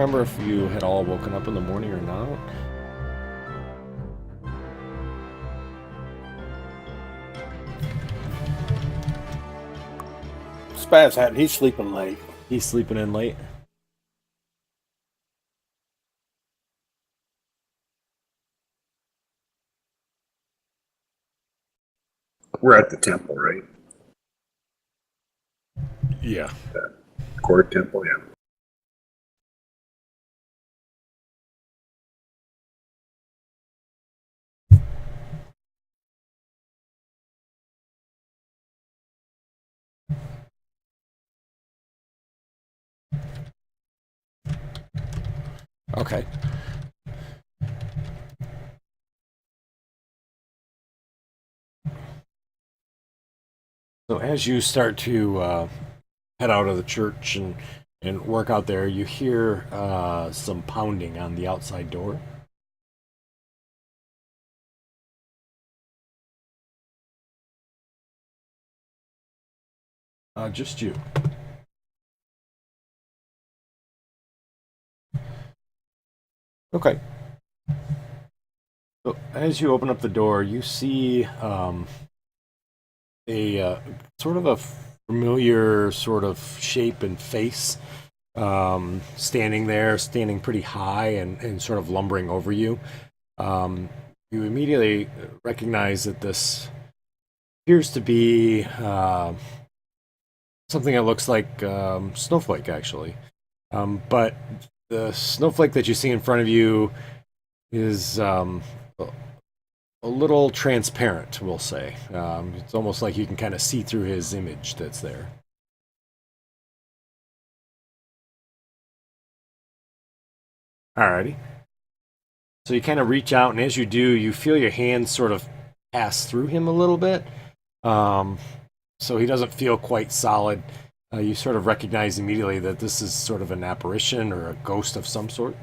remember if you had all woken up in the morning or not. Spaz hadn't. He's sleeping late. He's sleeping in late. We're at the temple, right? Yeah. The court temple, yeah. Okay. So as you start to head out of the church and work out there, you hear some pounding on the outside door. Just you. Okay. So as you open up the door, you see a sort of a familiar sort of shape and face standing there, standing pretty high and sort of lumbering over you. You immediately recognize that this appears to be something that looks like Snowflake, actually. But the Snowflake that you see in front of you is a little transparent, we'll say. It's almost like you can kind of see through his image that's there. Alrighty. So you kind of reach out, and as you do, you feel your hands sort of pass through him a little bit. Um, so he doesn't feel quite solid. You sort of recognize immediately that this is sort of an apparition or a ghost of some sort.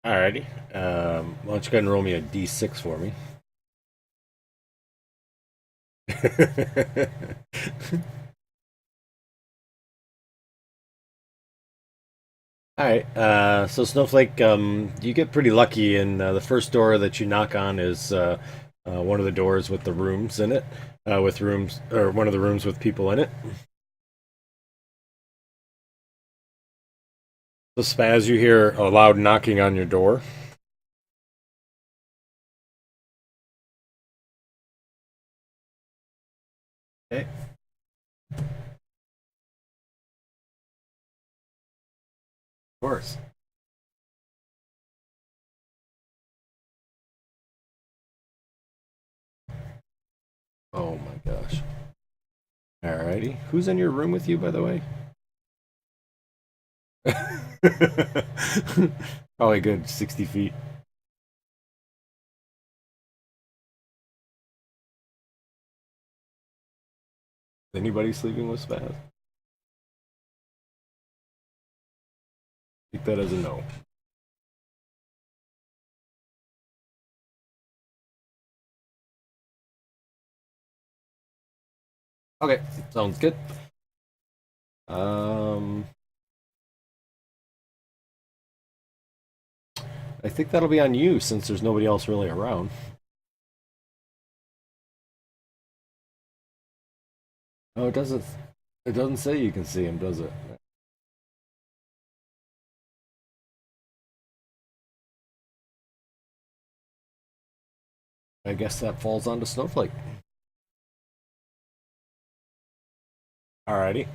Alrighty. Why don't you go ahead and roll me a d6 for me? All right. So Snowflake, you get pretty lucky, and the first door that you knock on is one of the doors with the rooms in it, with rooms or one of the rooms with people in it. So Spaz, you hear a loud knocking on your door. Okay. Of course. Oh my gosh. Alrighty. Who's in your room with you, by the way? Probably good 60 feet. Anybody sleeping with Spaz? Take that as a no. Okay, sounds good. Um, I think that'll be on you since there's nobody else really around. Oh, it doesn't. It doesn't say you can see him, does it? I guess that falls onto Snowflake. Alrighty.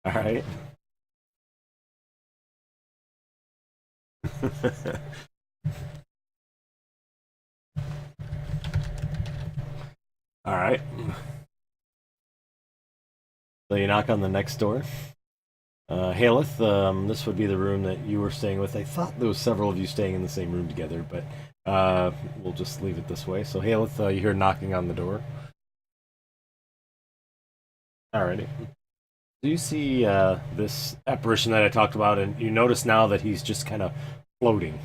All right. All right. So you knock on the next door. Haleth, this would be the room that you were staying with. I thought there was several of you staying in the same room together, but we'll just leave it this way. So Haleth, you hear knocking on the door. Alrighty. Do you see this apparition that I talked about, and you notice now that he's just kind of floating,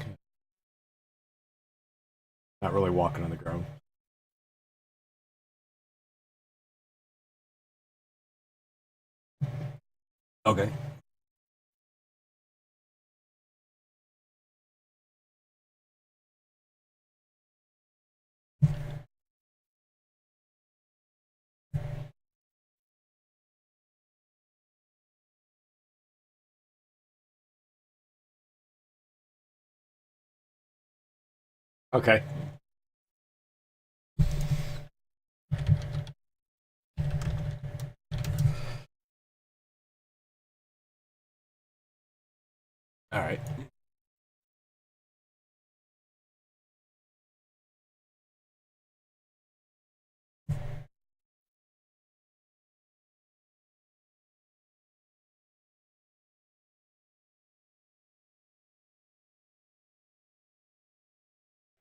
not really walking on the ground. Okay. Okay. All right.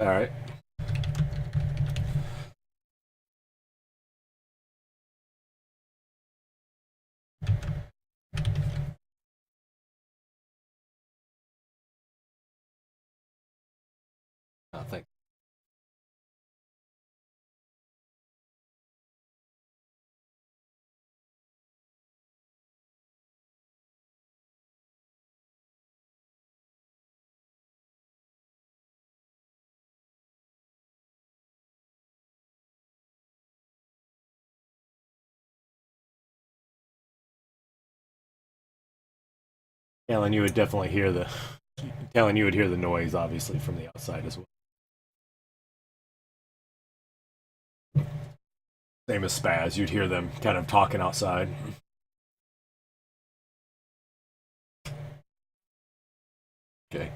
All right. Oh, thank. Alan, you would definitely hear the. Alan, you would hear the noise, obviously, from the outside as well. Same as Spaz, you'd hear them kind of talking outside. Okay.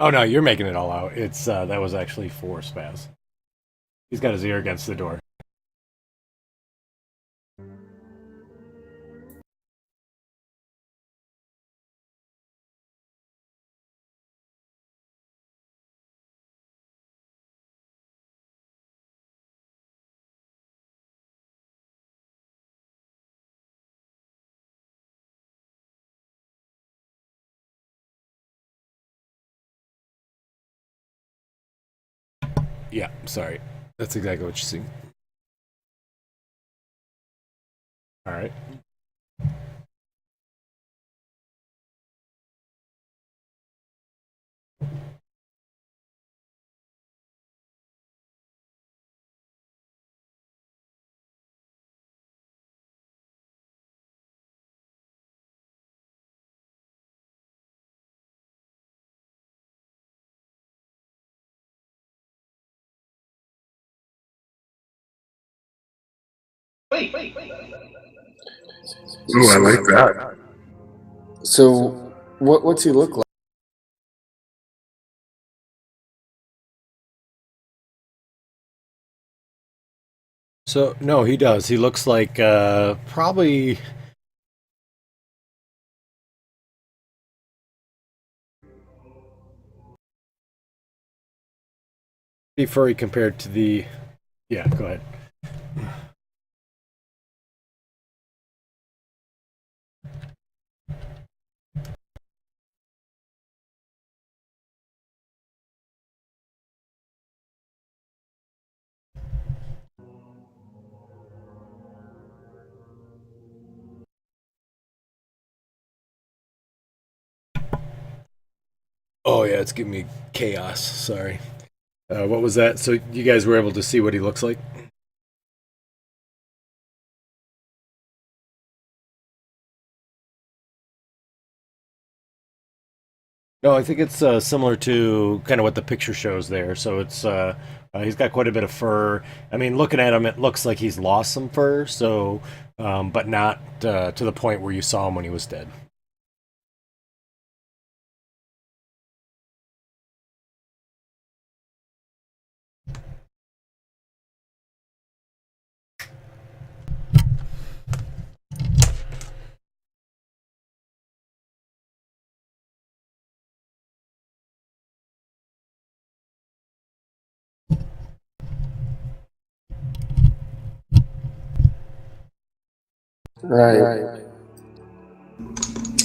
Oh no, you're making it all out. It's that was actually for Spaz. He's got his ear against the door. Yeah, sorry. That's exactly what you see. All right. Ooh, I like that. So, what's he look like? So no, he does. He looks like probably pretty furry compared to the. Yeah, go ahead. Oh yeah, it's giving me chaos. Sorry. What was that? So you guys were able to see what he looks like? No, I think it's similar to kind of what the picture shows there. So it's he's got quite a bit of fur. I mean, looking at him, it looks like he's lost some fur. So, but not to the point where you saw him when he was dead. Right.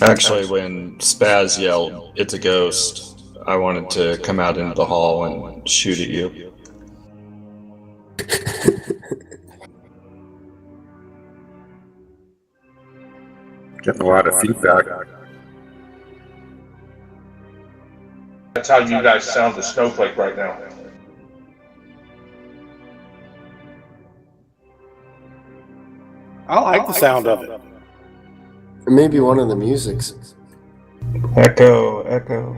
Actually, when Spaz yelled, "It's a ghost," I wanted to come out into the hall and shoot at you. Getting a lot of feedback. That's how you guys sound to Snowflake right now. I like the sound of it. Maybe one of the musics. Echo, echo.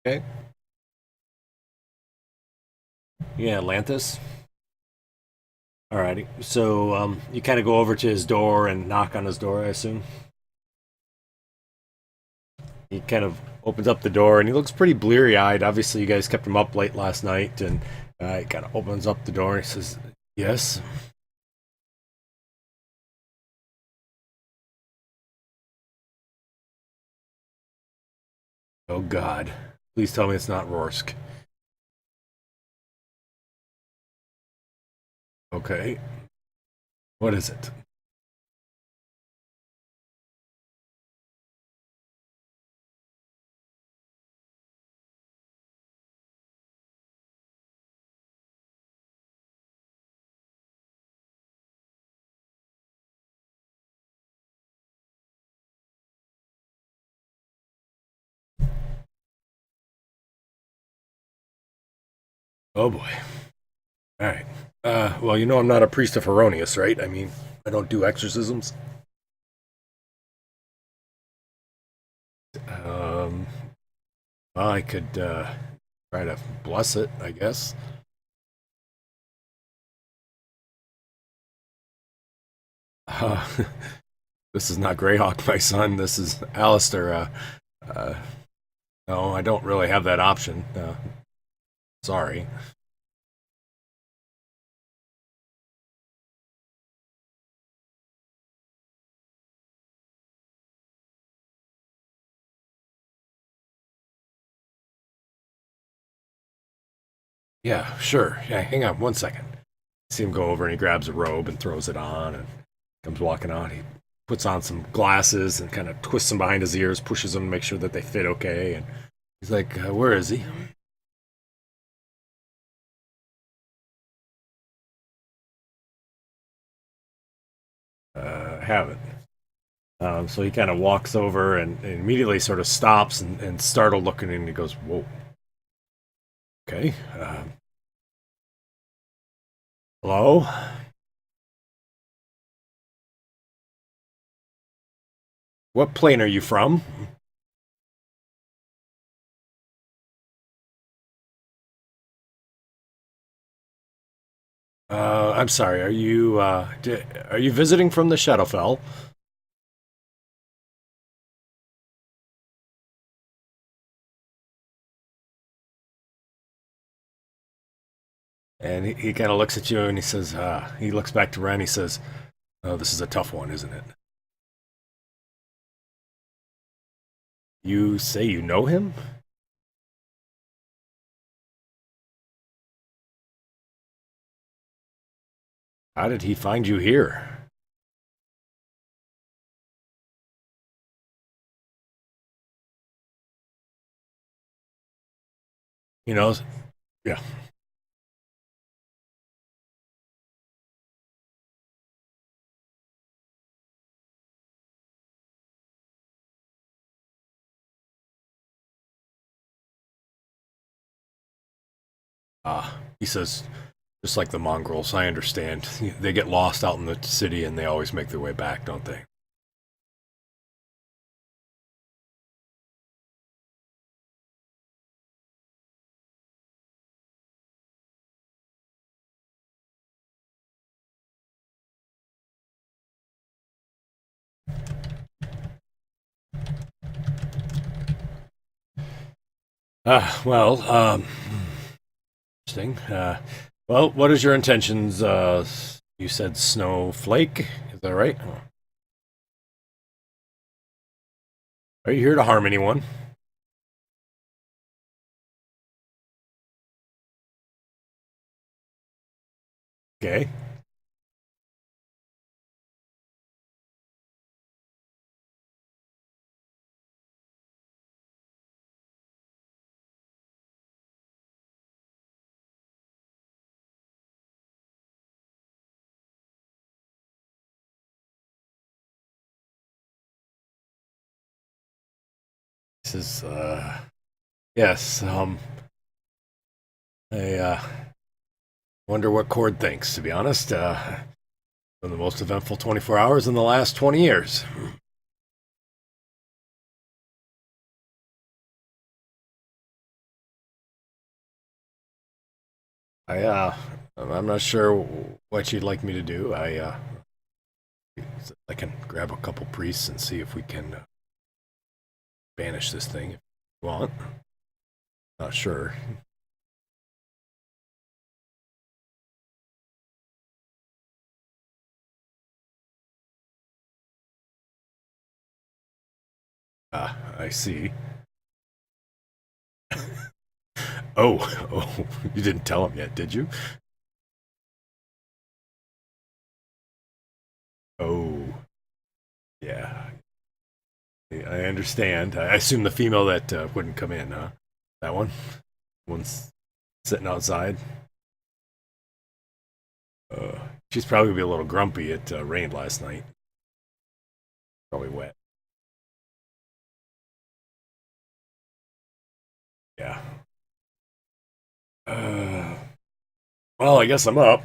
Okay. Yeah, Atlantis. Alrighty. So you kind of go over to his door and knock on his door, I assume. He kind of opens up the door and he looks pretty bleary eyed. Obviously, you guys kept him up late last night, and he kind of opens up the door and he says, "Yes." Oh God! Please tell me it's not Rorsk. Okay. What is it? Oh boy. All right. Well, you know I'm not a priest of Heronius, right? I mean, I don't do exorcisms. Um, well, I could try to bless it, I guess. Uh, this is not Greyhawk, my son. This is Alistair. Uh, no, I don't really have that option. Sorry. Yeah, sure. Yeah, hang on one second. See him go over and he grabs a robe and throws it on and comes walking on. He puts on some glasses and kind of twists them behind his ears, pushes them to make sure that they fit okay. And he's like, "Where is he?" Haven't. So he kind of walks over and immediately sort of stops and startled looking, and he goes, "Whoa, okay. Hello? What plane are you from?" I'm sorry. Are you visiting from the Shadowfell? And he kind of looks at you and he says, he looks back to Ren. He says, "Oh, this is a tough one, isn't it?" You say you know him? How did he find you here? You know, yeah. He says, just like the mongrels, I understand. They get lost out in the city and they always make their way back, don't they? Well, interesting. Well, what is your intentions? You said Snowflake, is that right? Are you here to harm anyone? Okay. He says, Yes. I wonder what Cord thinks. To be honest, been the most eventful 24 hours in the last 20 years. I I'm not sure what you'd like me to do. I can grab a couple priests and see if we can banish this thing if you want. Not sure. I see. Oh, oh, you didn't tell him yet, did you? Oh, yeah. I understand. I assume the female that wouldn't come in, huh? That one? One's sitting outside. Uh, she's probably be a little grumpy. It rained last night. Probably wet. Yeah. Uh, well, I guess I'm up.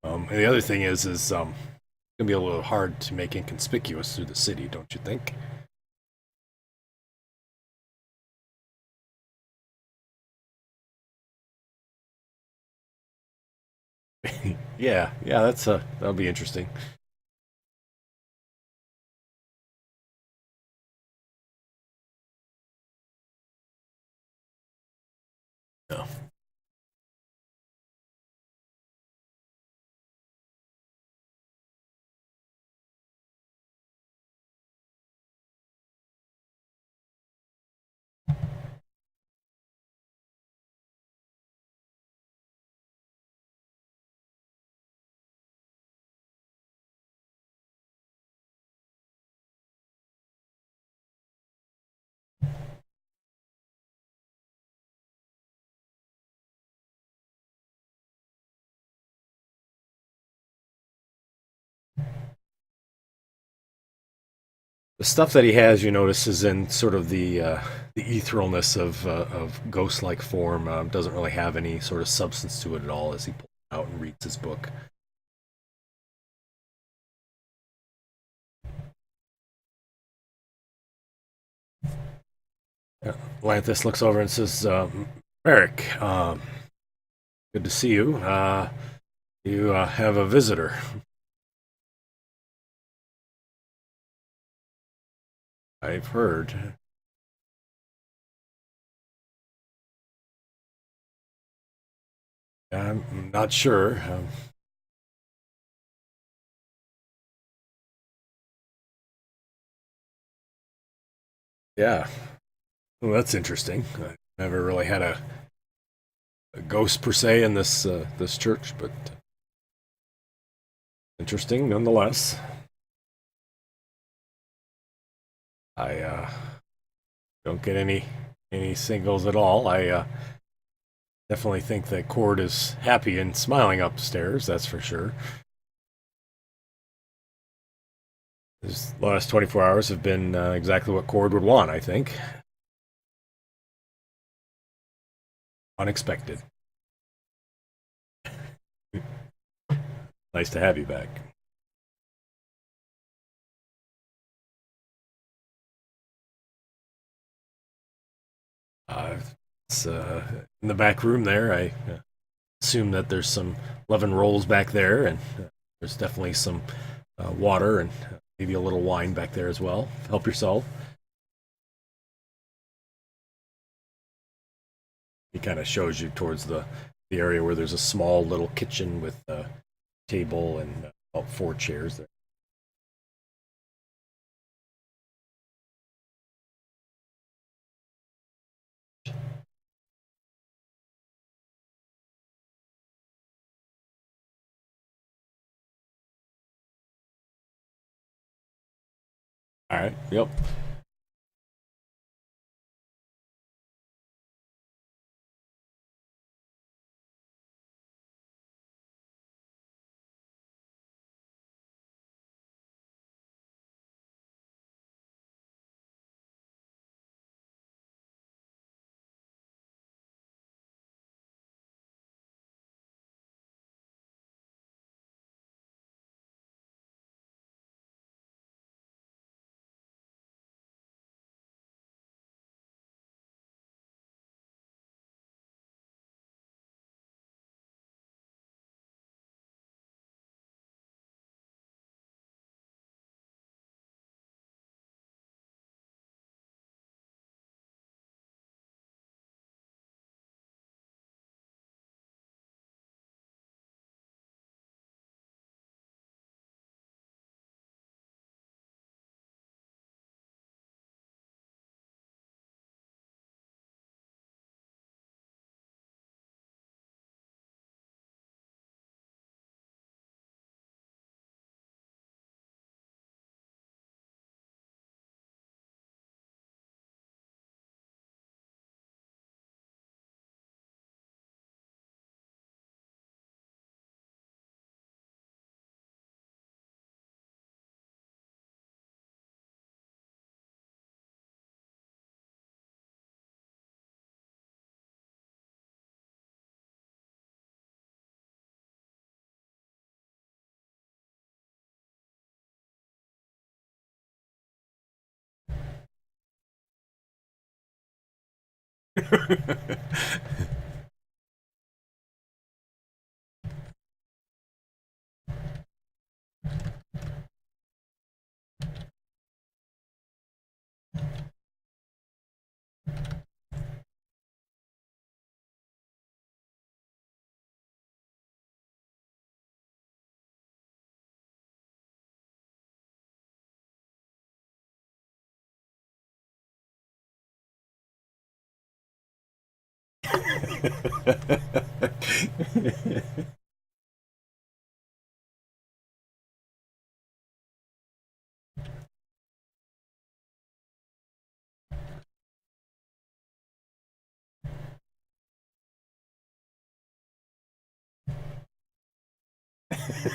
And the other thing is gonna be a little hard to make inconspicuous through the city, don't you think? Yeah, that'll be interesting. Yeah. The stuff that he has, you notice, is in sort of the etherealness of ghost-like form. Doesn't really have any sort of substance to it at all as he pulls it out and reads his book. Lanthus looks over and says, "Marek, good to see you. You have a visitor." I've heard. I'm not sure. Yeah, well, that's interesting. I never really had a ghost per se in this church, but interesting nonetheless. I don't get any singles at all. I definitely think that Cord is happy and smiling upstairs. That's for sure. This last 24 hours have been exactly what Cord would want. I think unexpected. Nice to have you back. Uh, it's in the back room there. I assume that there's some leaven rolls back there, and there's definitely some water and maybe a little wine back there as well. Help yourself. He kind of shows you towards the area where there's a small little kitchen with a table and about 4 chairs there. All right. Yep.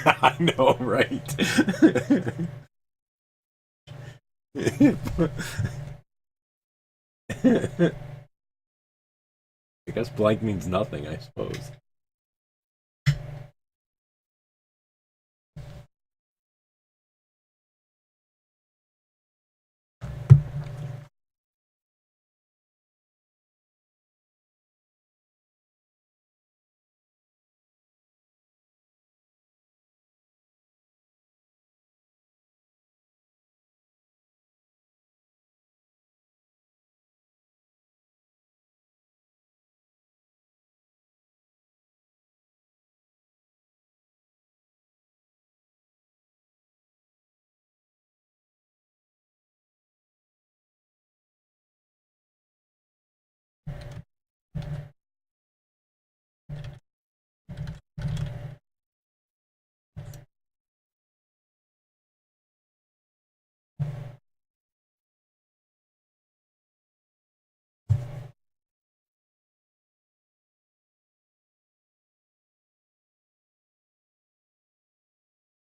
I know, right? I guess blank means nothing, I suppose.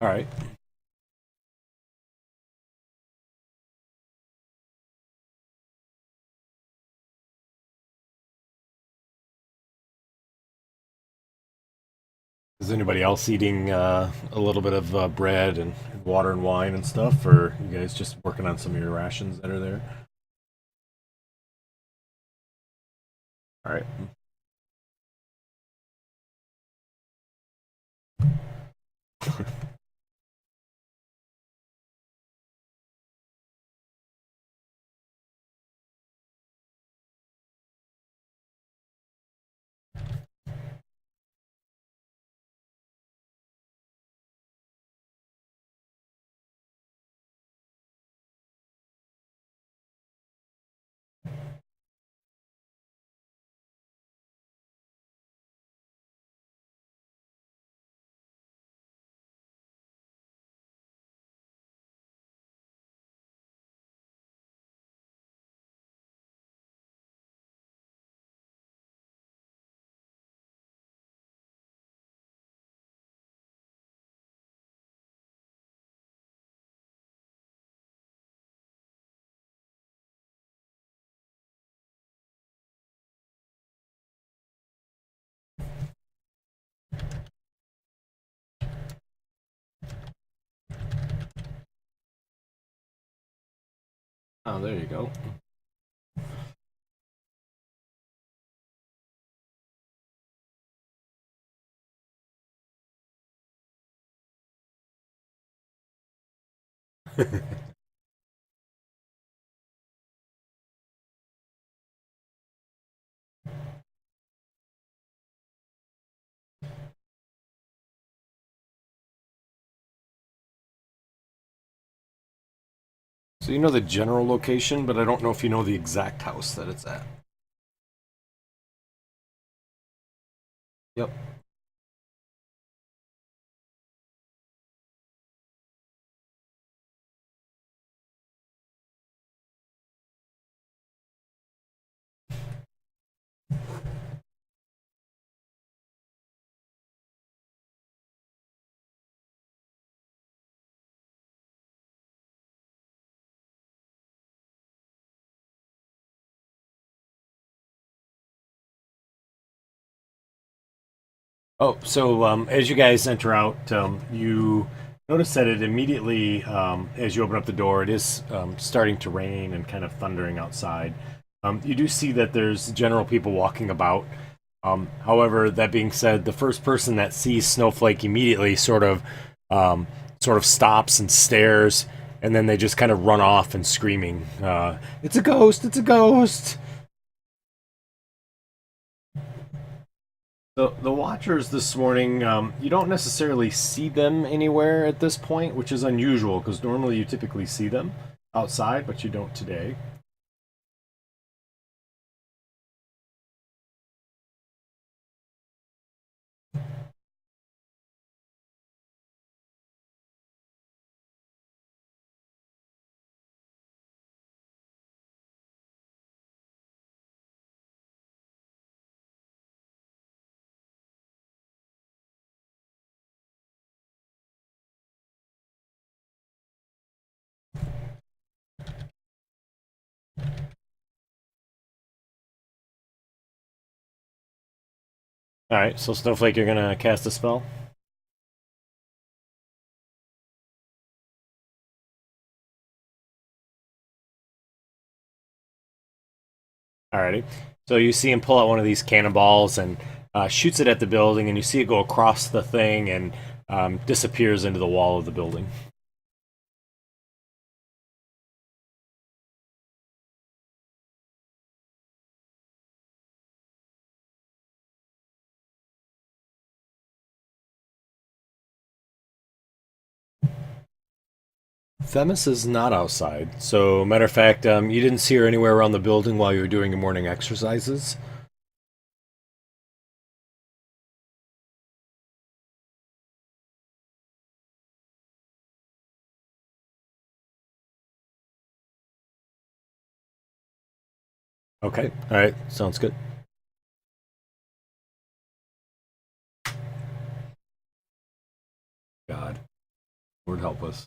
All right. Is anybody else eating a little bit of bread and water and wine and stuff, or you guys just working on some of your rations that are there? All right. Oh, there you go. So you know the general location, but I don't know if you know the exact house that it's at. Yep. Oh, so as you guys enter out, you notice that it immediately, as you open up the door, it is starting to rain and kind of thundering outside. You do see that there's general people walking about. However, that being said, the first person that sees Snowflake immediately sort of stops and stares, and then they just kind of run off and screaming, "It's a ghost! It's a ghost!" The Watchers this morning, you don't necessarily see them anywhere at this point, which is unusual because normally you typically see them outside, but you don't today. Alright, so Snowflake, you're gonna cast a spell? Alrighty. So you see him pull out one of these cannonballs and shoots it at the building, and you see it go across the thing and disappears into the wall of the building. Themis is not outside. So, matter of fact, you didn't see her anywhere around the building while you were doing your morning exercises. Okay, alright, sounds good. God, Lord help us.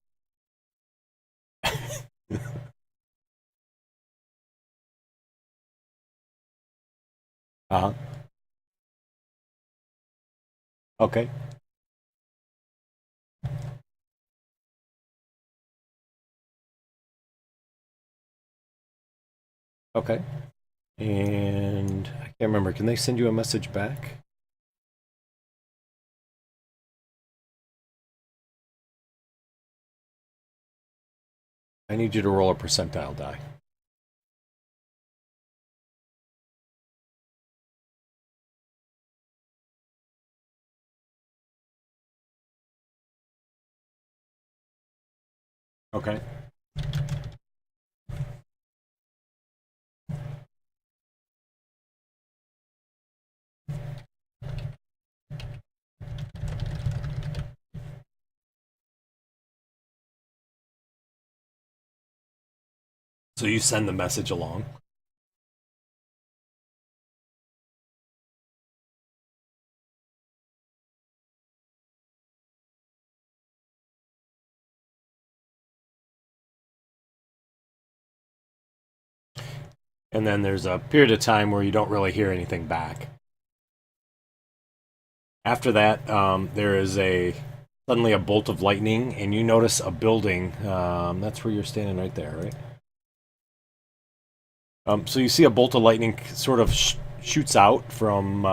Uh-huh. Okay. Okay. And I can't remember, can they send you a message back? I need you to roll a percentile die. Okay. So you send the message along. And then there's a period of time where you don't really hear anything back. After that, there is suddenly a bolt of lightning, and you notice a building. That's where you're standing right there, right? So you see a bolt of lightning sort of shoots out from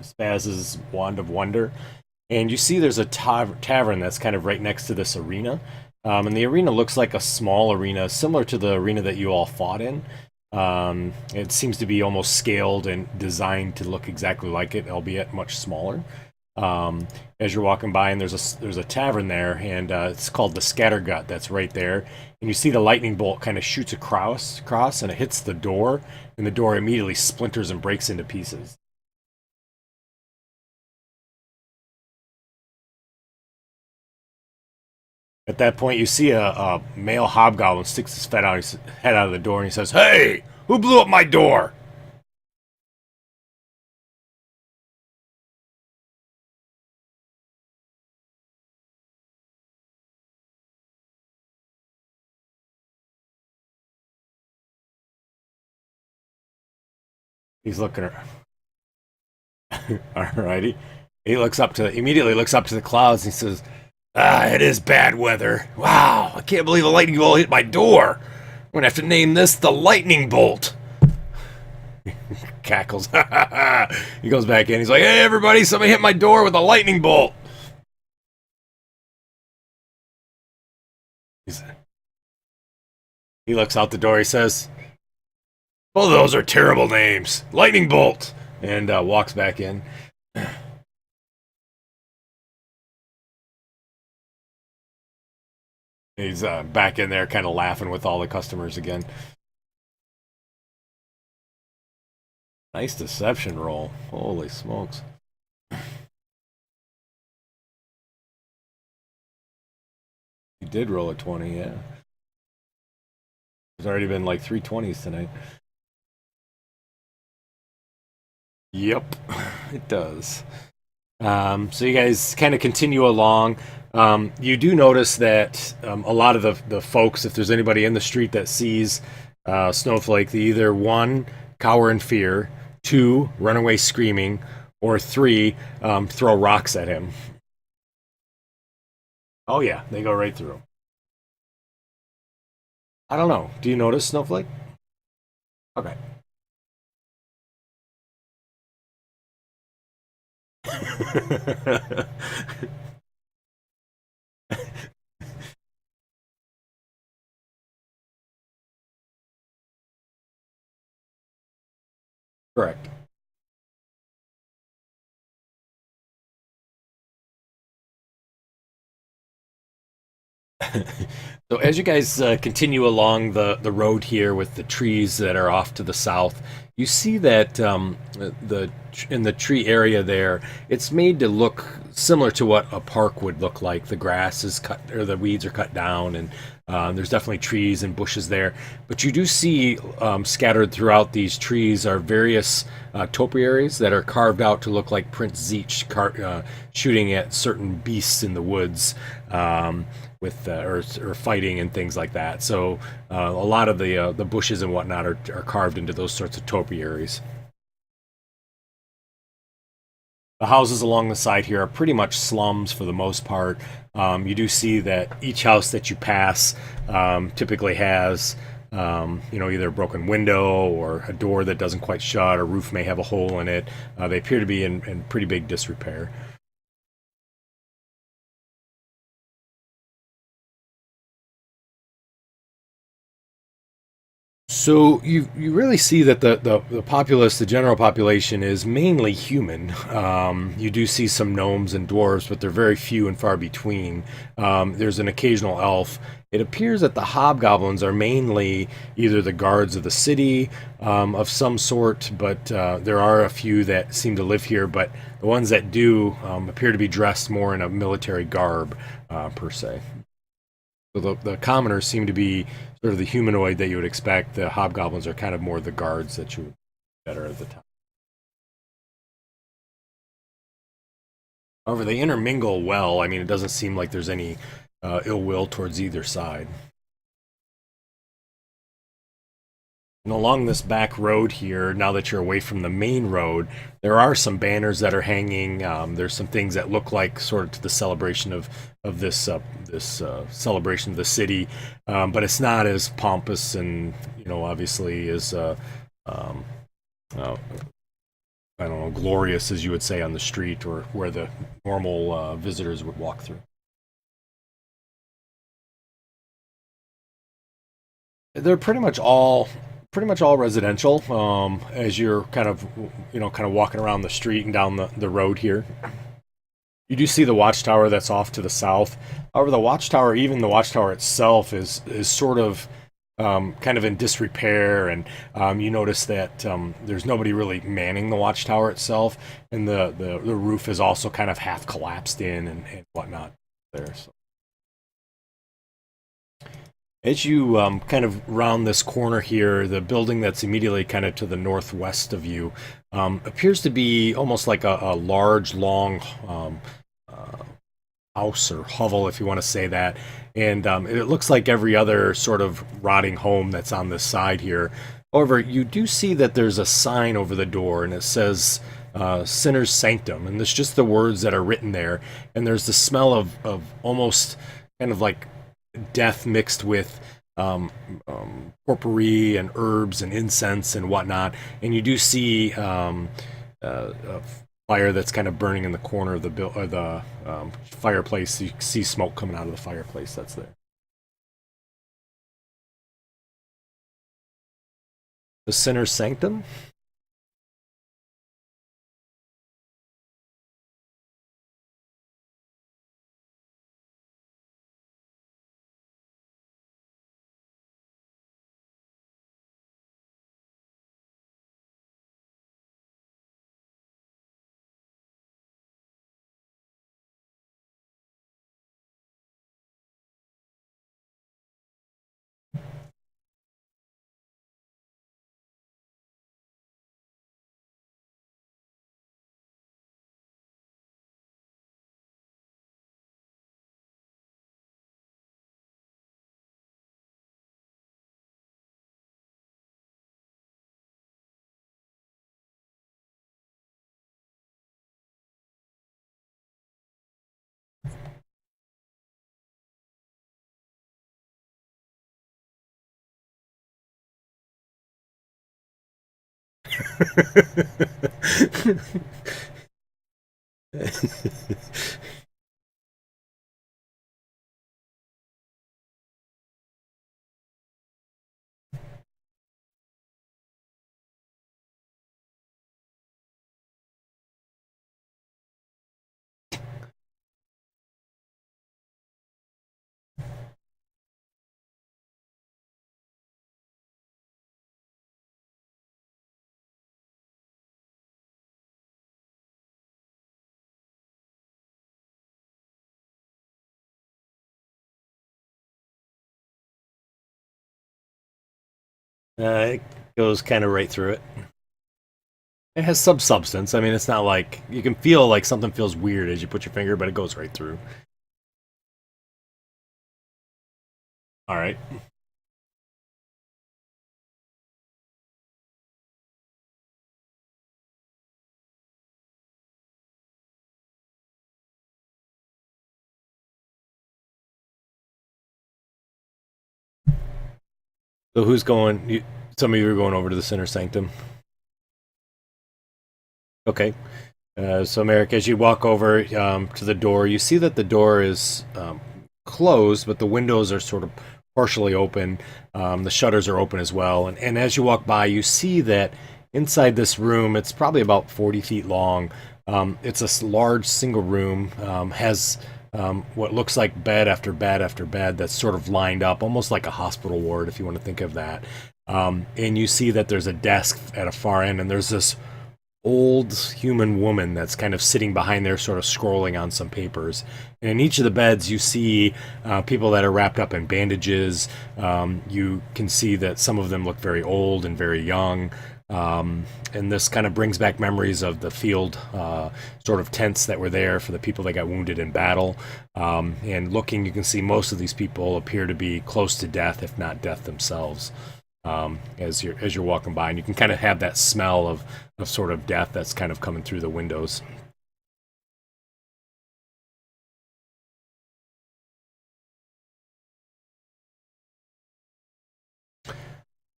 Spaz's Wand of Wonder, and you see there's a tavern that's kind of right next to this arena. And the arena looks like a small arena, similar to the arena that you all fought in. It seems to be almost scaled and designed to look exactly like it, albeit much smaller. As you're walking by, and there's a tavern there, and it's called the Scattergut. That's right there, and you see the lightning bolt kind of shoots across, and it hits the door, and the door immediately splinters and breaks into pieces. At that point, you see a male hobgoblin sticks his head out of the door, and he says, "Hey, who blew up my door?" He's looking at Alrighty. He immediately looks up to the clouds, and he says, "It is bad weather. Wow, I can't believe a lightning bolt hit my door. I'm gonna have to name this the lightning bolt." Cackles. He goes back in. He's like, "Hey, everybody! Somebody hit my door with a lightning bolt." He looks out the door. He says, "Oh, those are terrible names. Lightning bolt," and walks back in. He's back in there, kind of laughing with all the customers again. Nice deception roll. Holy smokes. He did roll a 20, yeah. There's already been like 3 20s tonight. Yep, it does. So you guys kind of continue along. You do notice that a lot of the folks, if there's anybody in the street that sees Snowflake, they either 1, cower in fear, 2, run away screaming, or 3, throw rocks at him. Oh yeah, they go right through. I don't know. Do you notice, Snowflake? Okay. Correct. So as you guys continue along the road here with the trees that are off to the south, you see that in the tree area there, it's made to look similar to what a park would look like. The grass is cut, or the weeds are cut down, and there's definitely trees and bushes there. But you do see scattered throughout these trees are various topiaries that are carved out to look like Prince Zeech shooting at certain beasts in the woods. With or fighting and things like that. So a lot of the bushes and whatnot are carved into those sorts of topiaries. The houses along the side here are pretty much slums for the most part. You do see that each house that you pass typically has either a broken window or a door that doesn't quite shut, or roof may have a hole in it. They appear to be in pretty big disrepair. So you really see that the populace, the general population, is mainly human. You do see some gnomes and dwarves, but they're very few and far between. There's an occasional elf. It appears that the hobgoblins are mainly either the guards of the city of some sort, but there are a few that seem to live here. But the ones that do appear to be dressed more in a military garb, per se. So the commoners seem to be sort of the humanoid that you would expect. The hobgoblins are kind of more the guards that are at the top. However, they intermingle well. I mean, it doesn't seem like there's any ill will towards either side. And along this back road here, now that you're away from the main road, there are some banners that are hanging. There's some things that look like sort of to the celebration of this celebration of the city, but it's not as pompous and obviously as I don't know, glorious as you would say on the street or where the normal visitors would walk through. They're pretty much all residential. As you're kind of walking around the street and down the road here, you do see the watchtower that's off to the south. However, even the watchtower itself is sort of kind of in disrepair, and you notice that there's nobody really manning the watchtower itself, and the roof is also kind of half collapsed in and whatnot there. So. As you kind of round this corner here, the building that's immediately kind of to the northwest of you appears to be almost like a large, long house or hovel, if you want to say that. And it looks like every other sort of rotting home that's on this side here. However, you do see that there's a sign over the door, and it says Sinner's Sanctum. And there's just the words that are written there. And there's the smell of almost kind of like death mixed with potpourri and herbs and incense and whatnot, and you do see a fire that's kind of burning in the corner of the fireplace. You see smoke coming out of the fireplace that's there. The sinner's sanctum. It goes kind of right through it. It has some substance. I mean, it's not like you can feel like something feels weird as you put your finger, but it goes right through. All right. So who's going? Some of you are going over to the Sinner Sanctum. Okay. So Marek, as you walk over to the door, you see that the door is closed, but the windows are sort of partially open. The shutters are open as well. And as you walk by, you see that inside this room, it's probably about 40 feet long. It's a large single room, has what looks like bed after bed after bed that's sort of lined up, almost like a hospital ward, if you want to think of that. And you see that there's a desk at a far end, and there's this old human woman that's kind of sitting behind there, sort of scrolling on some papers. And in each of the beds, you see people that are wrapped up in bandages. You can see that some of them look very old and very young. And this kind of brings back memories of the field sort of tents that were there for the people that got wounded in battle. And looking, you can see most of these people appear to be close to death, if not death themselves. As you're walking by, and you can kind of have that smell of sort of death that's kind of coming through the windows.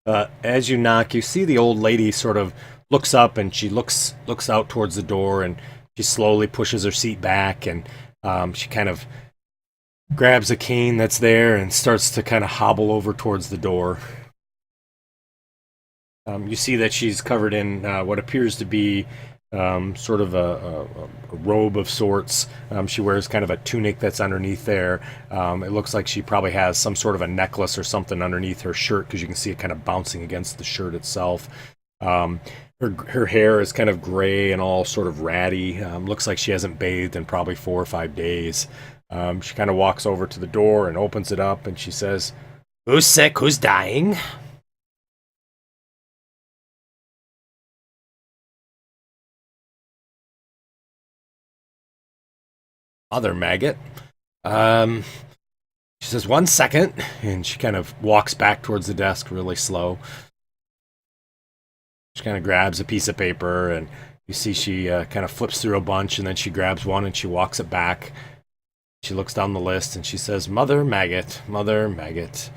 As you knock, you see the old lady sort of looks up, and she looks out towards the door, and she slowly pushes her seat back, and she kind of grabs a cane that's there and starts to kind of hobble over towards the door. You see that she's covered in what appears to be sort of a robe of sorts. She wears kind of a tunic that's underneath there. It looks like she probably has some sort of a necklace or something underneath her shirt, because you can see it kind of bouncing against the shirt itself. Her hair is kind of gray and all sort of ratty. Looks like she hasn't bathed in probably 4 or 5 days. She kind of walks over to the door and opens it up, and she says, "Who's sick? Who's dying?" Other maggot. She says, "1 second," and she kind of walks back towards the desk really slow. She kind of grabs a piece of paper, and you see she kind of flips through a bunch, and then she grabs one and she walks it back. She looks down the list and she says, "Mother maggot, mother maggot."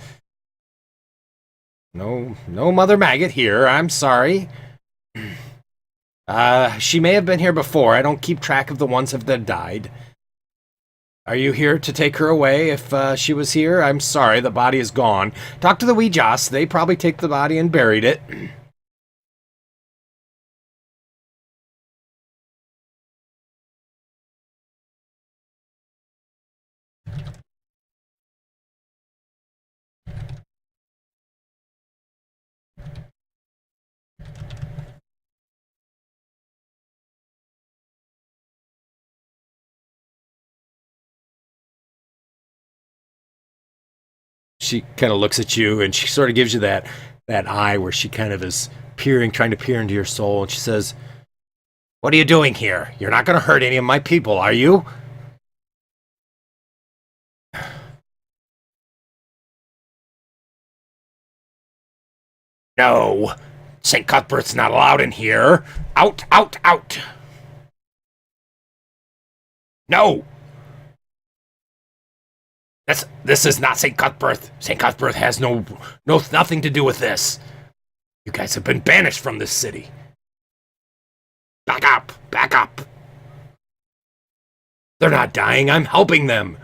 No Mother Maggot here. I'm sorry. She may have been here before. I don't keep track of the ones that died. Are you here to take her away if she was here? I'm sorry, the body is gone. Talk to the Ouijas. They probably take the body and buried it. She kind of looks at you and she sort of gives you that eye where she kind of is trying to peer into your soul, and she says, "What are you doing here? You're not going to hurt any of my people, are you?" No. St. Cuthbert's not allowed in here. Out, out, out. No. This is not St. Cuthbert. St. Cuthbert has nothing to do with this. You guys have been banished from this city. Back up, back up. They're not dying, I'm helping them.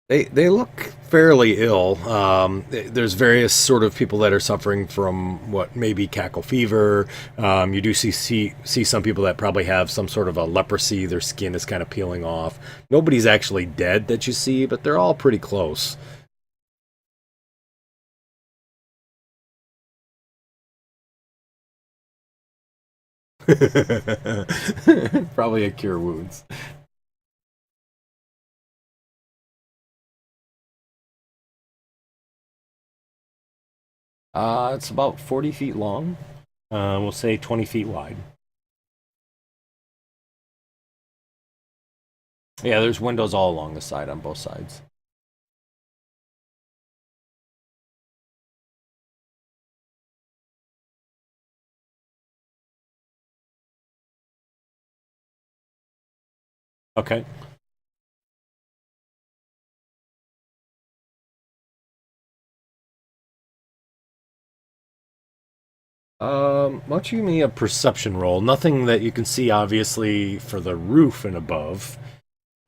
They look fairly ill. There's various sort of people that are suffering from what may be cackle fever. You do see some people that probably have some sort of a leprosy. Their skin is kind of peeling off. Nobody's actually dead that you see, but they're all pretty close. Probably a cure wounds. It's about 40 feet long. We'll say 20 feet wide. Yeah, there's windows all along the side on both sides. Okay. Why don't you give me a perception roll? Nothing that you can see, obviously, for the roof and above.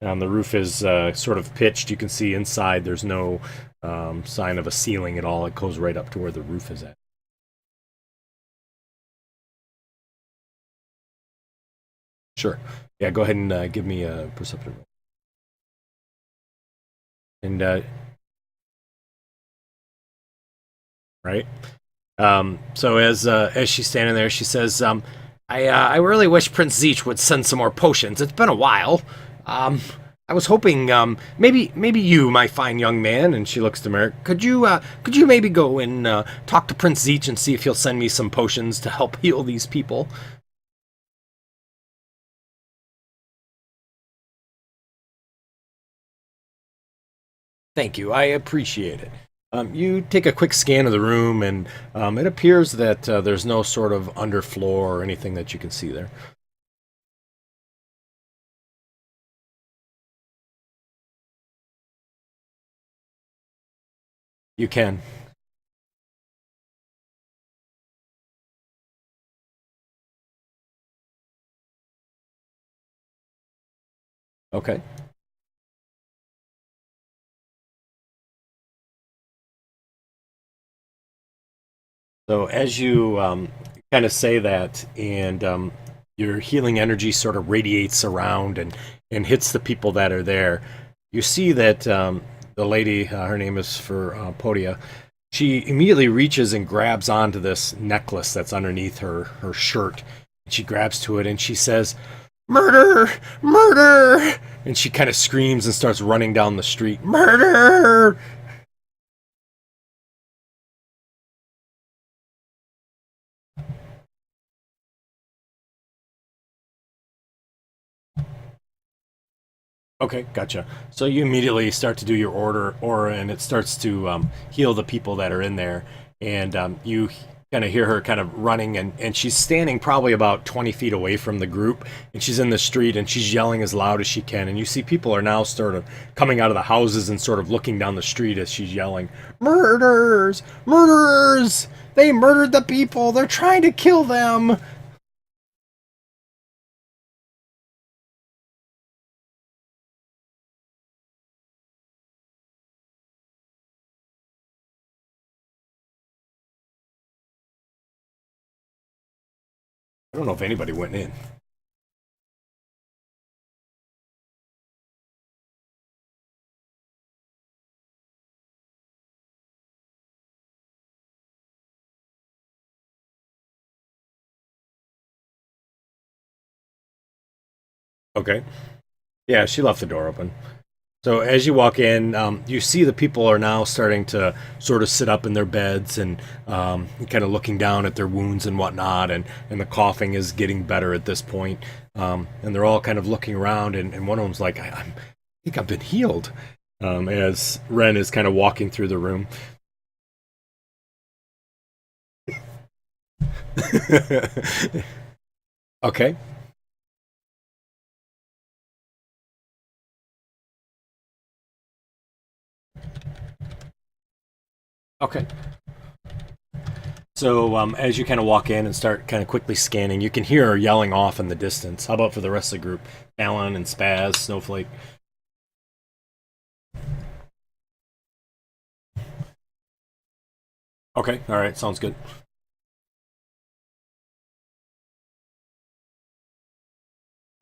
The roof is sort of pitched. You can see inside there's no sign of a ceiling at all. It goes right up to where the roof is at. Sure. Yeah, go ahead and give me a perception roll. And, right? So as she's standing there, she says, I really wish Prince Zeech would send some more potions. It's been a while. I was hoping, maybe you, my fine young man, and she looks to Marek, could you maybe go and talk to Prince Zeech and see if he'll send me some potions to help heal these people? Thank you. I appreciate it. You take a quick scan of the room, and it appears that there's no sort of underfloor or anything that you can see there. You can. Okay. So as you kind of say that, and your healing energy sort of radiates around and hits the people that are there, you see that the lady, her name is Furtopia, she immediately reaches and grabs onto this necklace that's underneath her shirt. She grabs to it and she says, "Murder! Murder!" And she kind of screams and starts running down the street. "Murder!" Okay, gotcha. So you immediately start to do your aura, and it starts to heal the people that are in there. And you kind of hear her kind of running, and she's standing probably about 20 feet away from the group, and she's in the street, and she's yelling as loud as she can, and you see people are now sort of coming out of the houses and sort of looking down the street as she's yelling, "Murders! Murderers! They murdered the people! They're trying to kill them!" I don't know if anybody went in. Okay. Yeah, she left the door open. So as you walk in, you see the people are now starting to sort of sit up in their beds and kind of looking down at their wounds and whatnot, and the coughing is getting better at this point. And they're all kind of looking around, and one of them's like, I think I've been healed, as Ren is kind of walking through the room. Okay. Okay. So as you kind of walk in and start kind of quickly scanning, you can hear her yelling off in the distance. How about for the rest of the group? Alan and Spaz, Snowflake. Okay, all right, sounds good.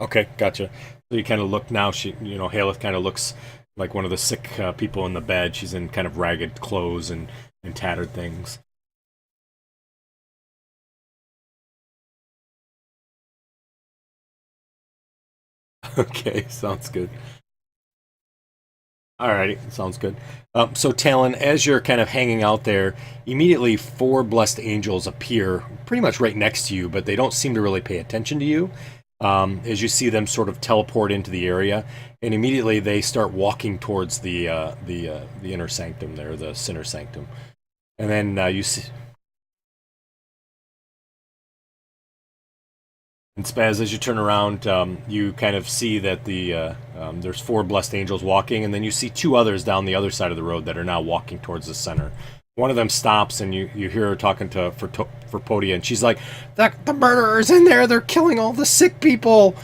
Okay, gotcha. So you kind of look now. Haleth kind of looks like one of the sick people in the bed. She's in kind of ragged clothes and tattered things. Okay, sounds good. Alrighty, sounds good. So Talon, as you're kind of hanging out there, immediately four blessed angels appear pretty much right next to you, but they don't seem to really pay attention to you. As you see them sort of teleport into the area, and immediately they start walking towards the inner sanctum there, the sinner sanctum, and then you see. And Spaz, as you turn around, you kind of see that there's four blessed angels walking, and then you see two others down the other side of the road that are now walking towards the center. One of them stops, and you hear her talking to Furtopia, and she's like, the murderer's in there! They're killing all the sick people!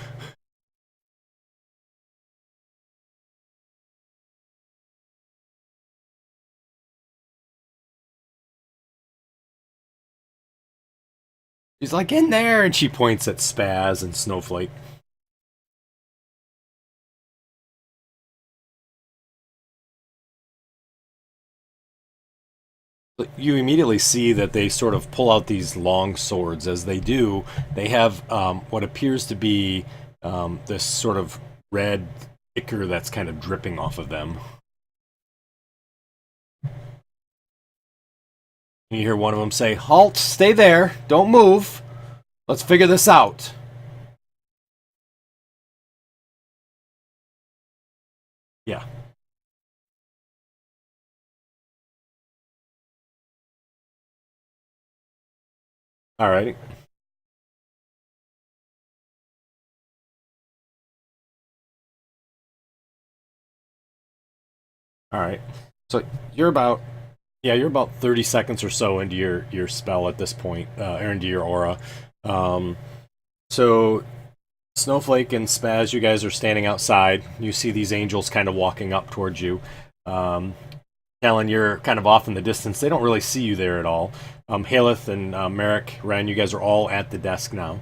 She's like, in there! And she points at Spaz and Snowflake. You immediately see that they sort of pull out these long swords. As they do, they have what appears to be this sort of red ichor that's kind of dripping off of them. You hear one of them say, "Halt! Stay there! Don't move! Let's figure this out!" Yeah. Alrighty. Alright. So you're about 30 seconds or so into your spell at this point, or into your aura. So Snowflake and Spaz, you guys are standing outside. You see these angels kind of walking up towards you. Talon, you're kind of off in the distance. They don't really see you there at all. Haleth and Marek, Ren, you guys are all at the desk now.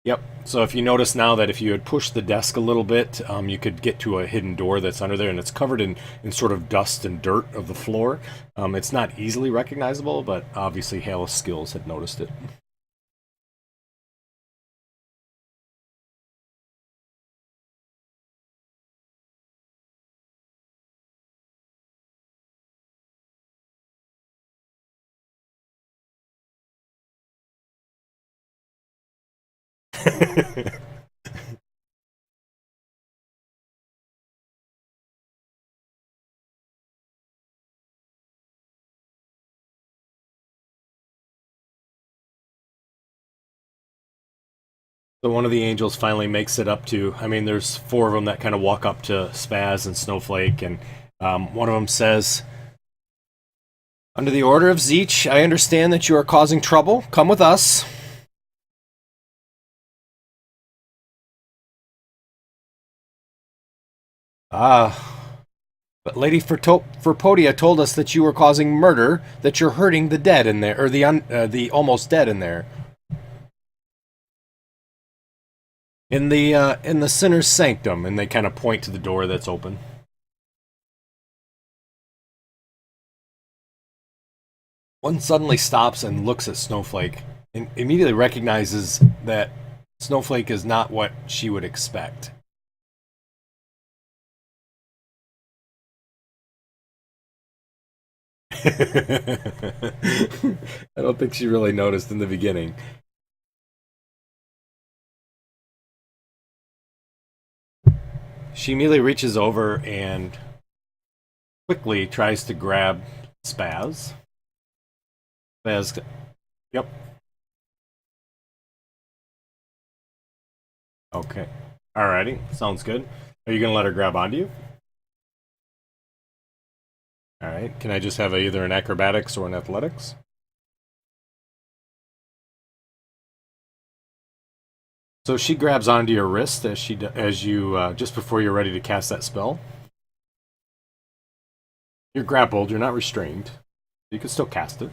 Yep. So if you notice now that if you had pushed the desk a little bit, you could get to a hidden door that's under there, and it's covered in sort of dust and dirt of the floor. It's not easily recognizable, but obviously Haleth's skills had noticed it. So one of the angels finally makes it up to, I mean, there's 4 of them that kind of walk up to Spaz and Snowflake, and one of them says, "Under the order of Zeech, I understand that you are causing trouble. Come with us." But Lady Furtopia told us that you were causing murder, that you're hurting the dead in there, or the almost dead in there. In the sinner's sanctum, and they kind of point to the door that's open. One suddenly stops and looks at Snowflake, and immediately recognizes that Snowflake is not what she would expect. I don't think she really noticed in the beginning. She immediately reaches over and quickly tries to grab Spaz. Spaz, yep. Okay. Alrighty, sounds good. Are you gonna let her grab onto you? Alright, can I just have either an acrobatics or an athletics? So she grabs onto your wrist as you just before you're ready to cast that spell. You're grappled, you're not restrained. You can still cast it.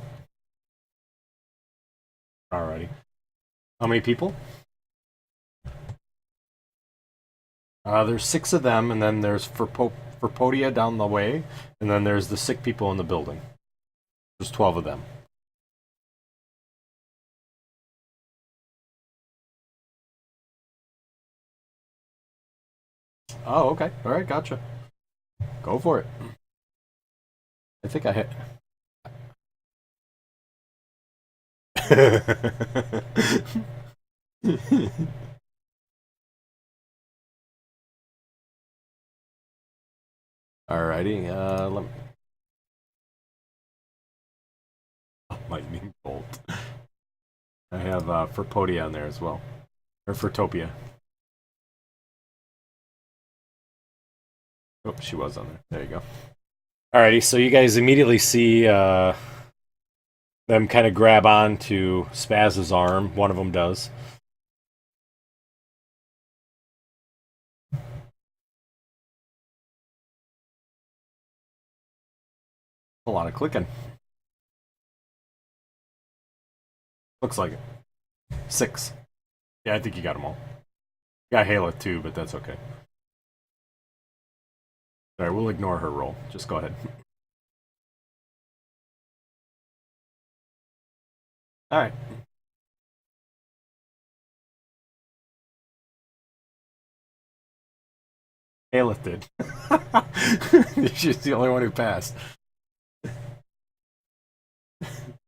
Alrighty. How many people? There's 6 of them, and then there's Furtopia down the way, and then there's the sick people in the building. There's 12 of them. Oh, okay. Alright, gotcha. Go for it. I think I hit. Alrighty, let me... Lightning bolt. I have Furtopia on there as well. Or Furtopia. Oh, she was on there. There you go. Alrighty, so you guys immediately see them kind of grab on to Spaz's arm. One of them does. A lot of clicking. Looks like it. 6. Yeah, I think you got them all. You got Halo too, but that's okay. Sorry, we'll ignore her roll. Just go ahead. Alright. Aelith did. She's the only one who passed.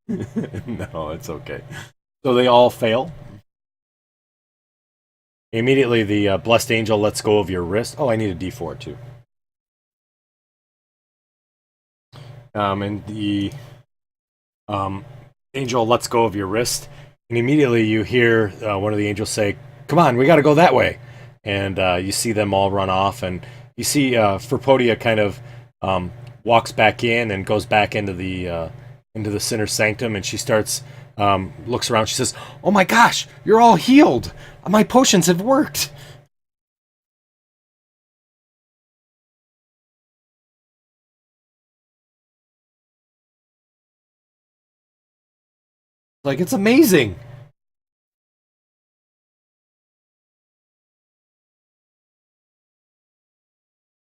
No, it's okay. So they all fail. Immediately, the blessed angel lets go of your wrist. Oh, I need a D4 too. And the angel lets go of your wrist, and immediately you hear one of the angels say, "Come on, we got to go that way." And you see them all run off, and you see Furtopia kind of walks back in and goes back into the sinner's sanctum, and she starts looks around. She says, "Oh my gosh, you're all healed! My potions have worked!" Like, it's amazing.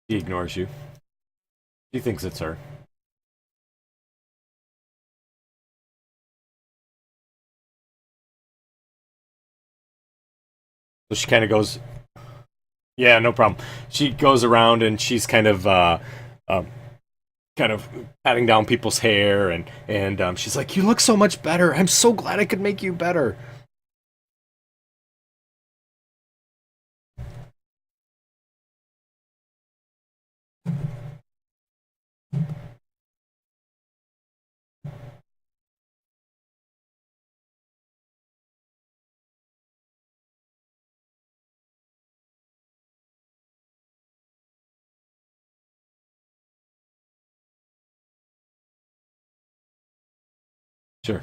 He ignores you. He thinks it's her. So she kind of goes, yeah, no problem. She goes around and she's kind of patting down people's hair, and she's like, "You look so much better. I'm so glad I could make you better." Sure.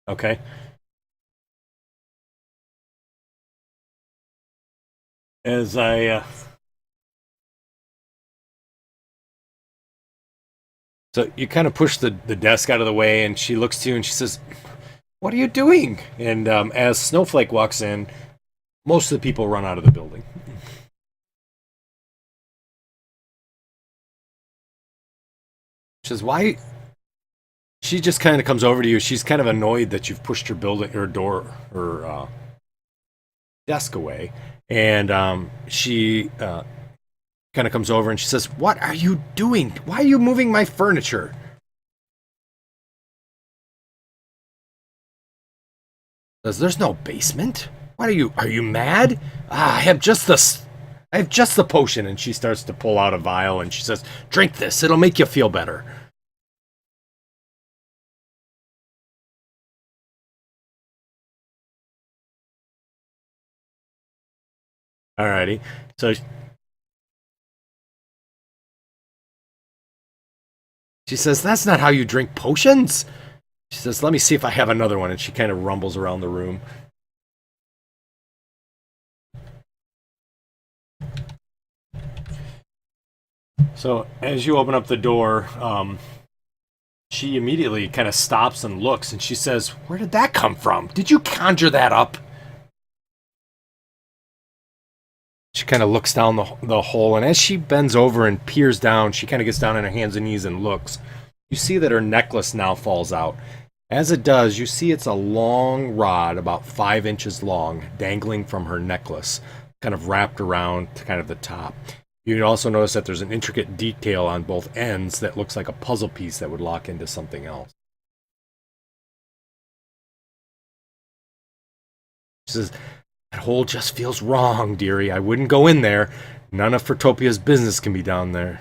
Okay. As I so you kind of push the desk out of the way, and she looks to you and she says, "What are you doing?" And as Snowflake walks in, most of the people run out of the building. She says, "Why?" She just kind of comes over to you. She's kind of annoyed that you've pushed her building, her door, her desk away, and she kind of comes over and she says, "What are you doing? Why are you moving my furniture?" Says, "There's no basement. What are you mad? I have just the potion." And she starts to pull out a vial and she says, "Drink this. It'll make you feel better." Alrighty. So she says, "That's not how you drink potions." She says, "Let me see if I have another one." And she kind of rumbles around the room. So as you open up the door, she immediately kind of stops and looks, and she says, "Where did that come from? Did you conjure that up?" She kind of looks down the hole, and as she bends over and peers down, she kind of gets down on her hands and knees and looks. You see that her necklace now falls out. As it does, you see it's a long rod, about 5 inches long, dangling from her necklace, kind of wrapped around to kind of the top. You also notice that there's an intricate detail on both ends that looks like a puzzle piece that would lock into something else. She says, "That hole just feels wrong, dearie. I wouldn't go in there. None of Furtopia's business can be down there."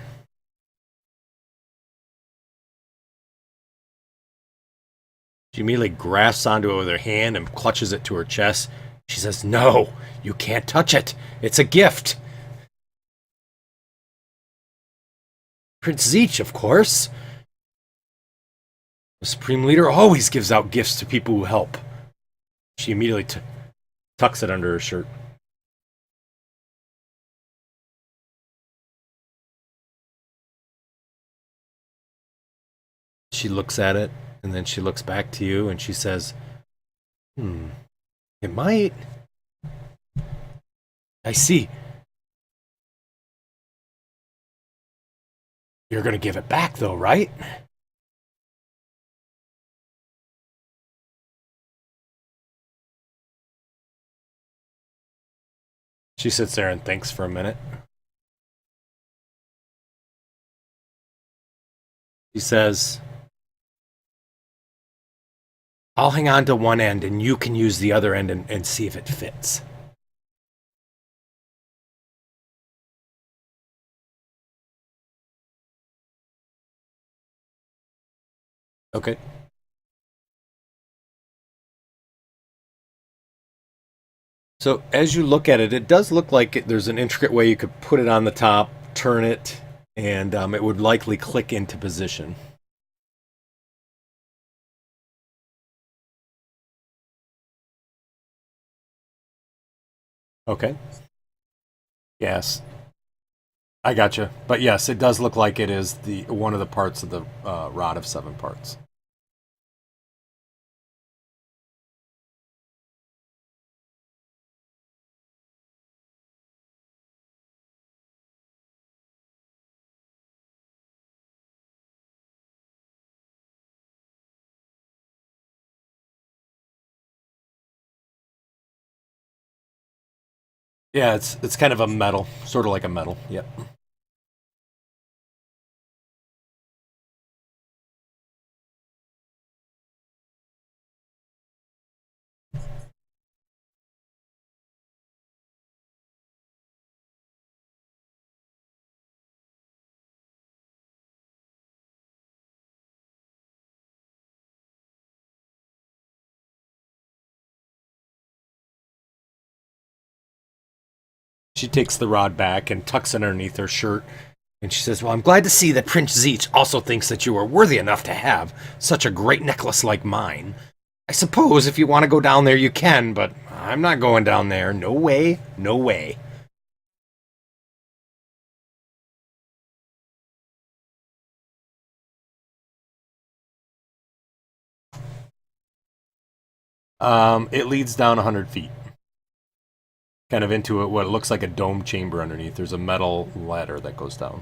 She immediately grasps onto it with her hand and clutches it to her chest. She says, "No, you can't touch it. It's a gift." "Prince Zeech, of course. The Supreme Leader always gives out gifts to people who help." She immediately tucks it under her shirt. She looks at it, and then she looks back to you, and she says, It might. I see. You're going to give it back, though, right?" She sits there and thinks for a minute. She says, "I'll hang on to one end and you can use the other end and see if it fits." Okay. So as you look at it, it does look like there's an intricate way you could put it on the top, turn it, and it would likely click into position. Okay. Yes. I gotcha. But yes, it does look like it is the one of the parts of the rod of 7 parts. Yeah, it's kind of a metal, sort of like a metal. Yep. She takes the rod back and tucks it underneath her shirt, And she says, well, I'm glad to see that Prince Zeech also thinks that you are worthy enough to have such a great necklace like mine. I suppose if you want to go down there, you can, but I'm not going down there. No way, no way. It leads down 100 feet. Kind of into what looks like a dome chamber underneath. There's a metal ladder that goes down.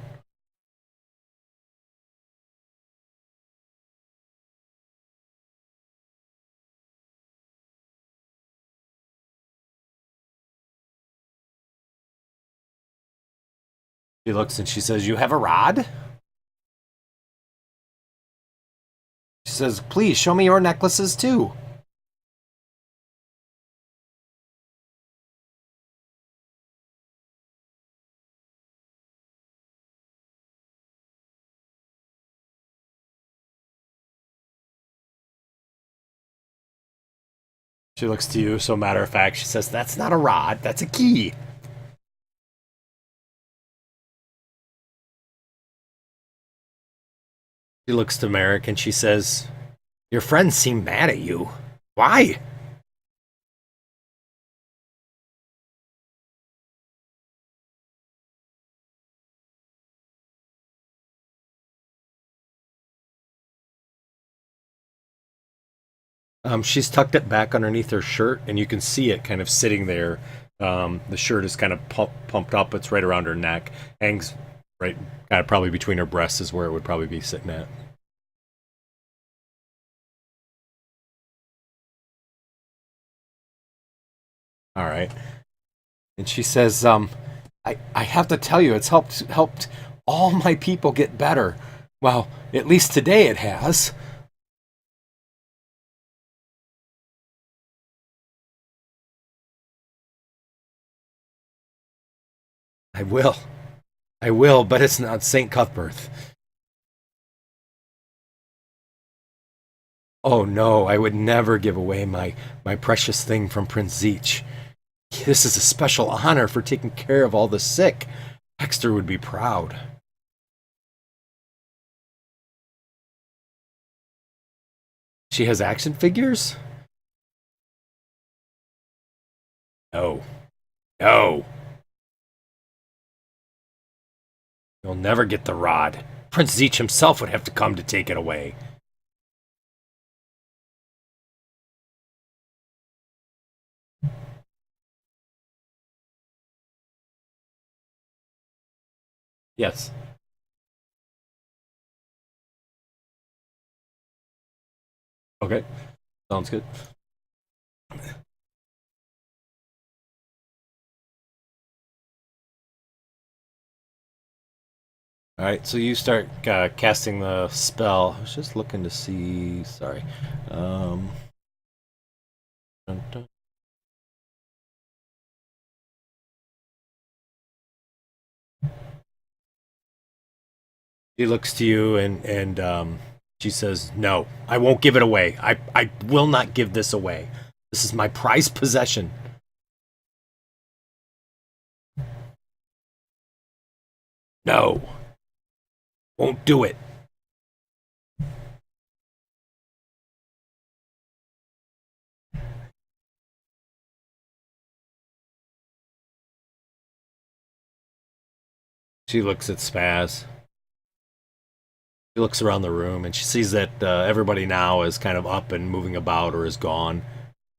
She looks and she says, you have a rod? She says, please show me your necklaces too. She looks to you, so matter of fact, she says, that's not a rod, that's a key. She looks to Marek and she says, your friends seem mad at you. Why? She's tucked it back underneath her shirt, and you can see it kind of sitting there. The shirt is kind of pumped up. It's right around her neck. Hangs right, kind of probably between her breasts is where it would probably be sitting at. All right. And she says, I have to tell you, it's helped all my people get better. Well, at least today it has. I will, but it's not St. Cuthbert. Oh no, I would never give away my precious thing from Prince Zeech. This is a special honor for taking care of all the sick. Dexter would be proud. She has action figures? No. No. You'll never get the rod. Prince Zeech himself would have to come to take it away. Yes. Okay. Sounds good. All right, so you start casting the spell. I was just looking to see. Sorry. Dun, dun. She looks to you and she says, "No, I won't give it away. I will not give this away. This is my prized possession." No, won't do it. She looks at Spaz. She looks around the room and she sees that everybody now is kind of up and moving about or is gone.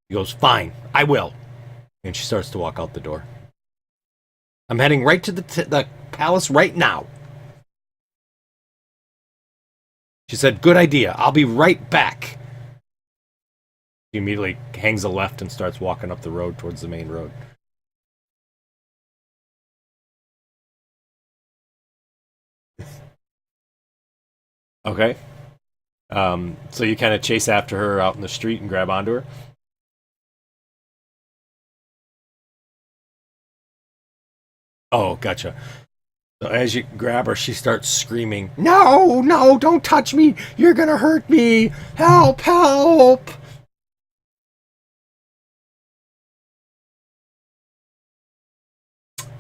She goes, "Fine, I will," and she starts to walk out the door. I'm heading right to the palace right now. She said, "Good idea. I'll be right back." She immediately hangs a left and starts walking up the road towards the main road. Okay. So you kind of chase after her out in the street and grab onto her? Oh, gotcha. So as you grab her, she starts screaming, "No, no, don't touch me! You're gonna hurt me! Help, help!"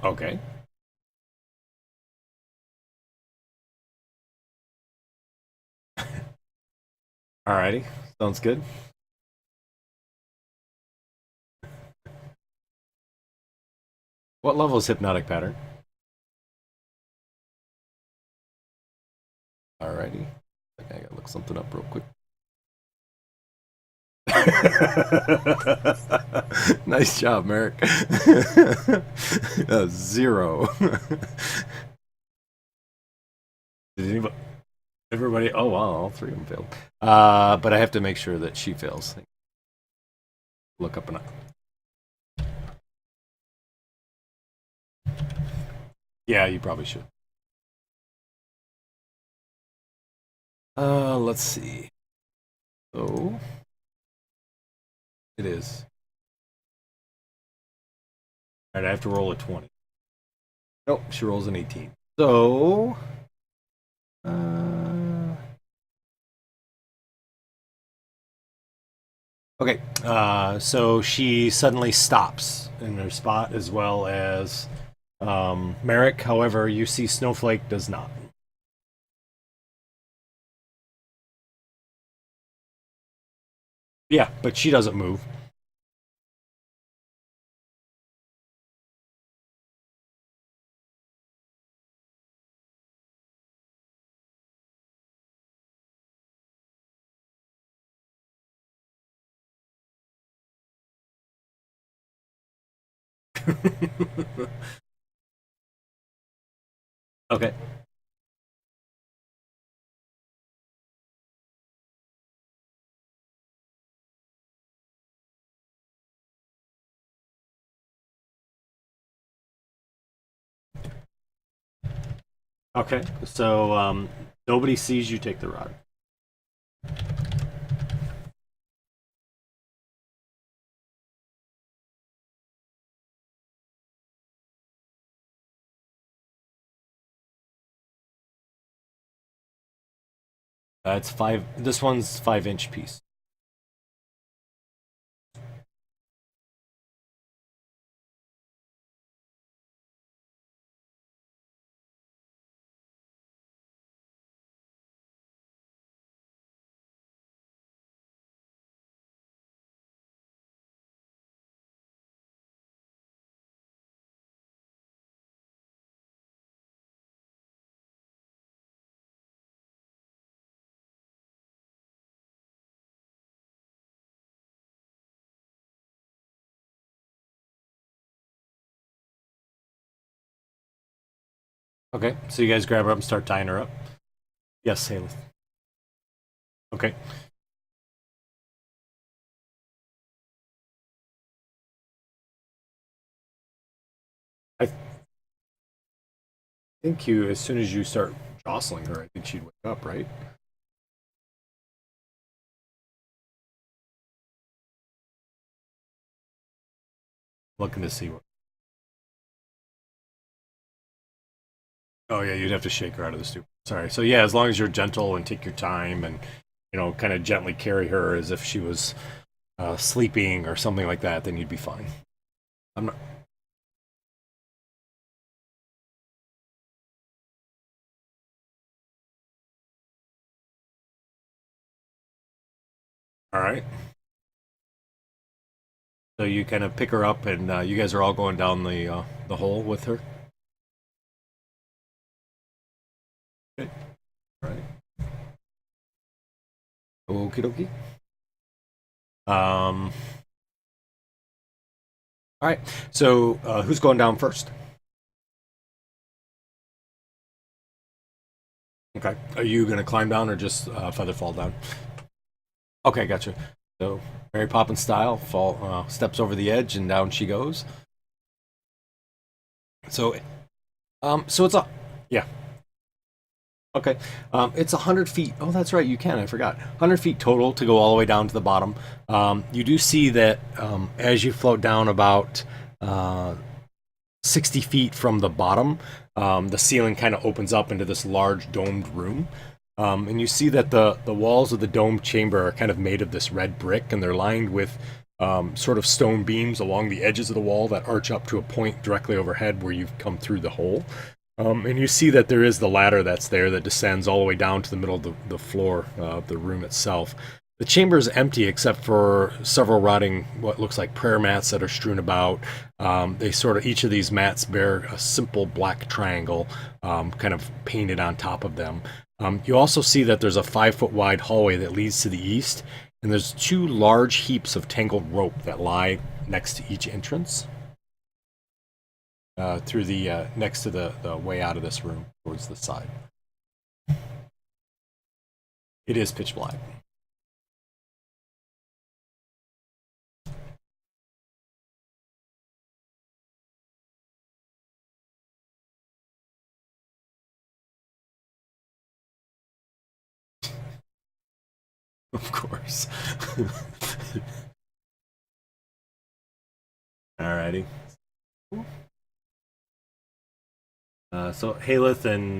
Okay. Alrighty, sounds good. What level is hypnotic pattern? Alrighty. Okay, I gotta look something up real quick. Nice job, Marek. 0. Did anybody? Everybody? Oh wow, all 3 of them failed. But I have to make sure that she fails. Look up and up. Yeah, you probably should. Let's see. So it is. All right, I have to roll a 20. Nope, she rolls an 18. So, okay. So she suddenly stops in her spot, as well as Marek. However, you see Snowflake does not. Yeah, but she doesn't move. Okay. Okay. So nobody sees you take the rod. It's 5. This one's 5-inch piece. Okay, so you guys grab her up and start tying her up. Yes, Haley. Okay. I think you, as soon as you start jostling her, I think she'd wake up, right? Looking to see what. Oh yeah, you'd have to shake her out of the stupor. Sorry. So yeah, as long as you're gentle and take your time and kind of gently carry her as if she was sleeping or something like that, then you'd be fine. I'm not. All right. So you kind of pick her up, and you guys are all going down the hole with her. Okay. All right. Okie dokie. All right. So who's going down first? Okay. Are you going to climb down or just feather fall down? Okay, gotcha. So Mary Poppins style, steps over the edge and down she goes. So, so it's yeah. Okay, it's 100 feet. Oh, that's right, you can. I forgot. 100 feet total to go all the way down to the bottom. You do see that as you float down about 60 feet from the bottom, the ceiling kind of opens up into this large domed room. And you see that the walls of the domed chamber are kind of made of this red brick, and they're lined with sort of stone beams along the edges of the wall that arch up to a point directly overhead where you've come through the hole. And you see that there is the ladder that's there that descends all the way down to the middle of the floor of the room itself. The chamber is empty except for several rotting, what looks like prayer mats that are strewn about. They sort of, each of these mats bear a simple black triangle kind of painted on top of them. You also see that there's a 5-foot wide hallway that leads to the east, and there's 2 large heaps of tangled rope that lie next to each entrance. Through the next to the way out of this room towards the side. It is pitch black. Of course. Alrighty. So Haleth and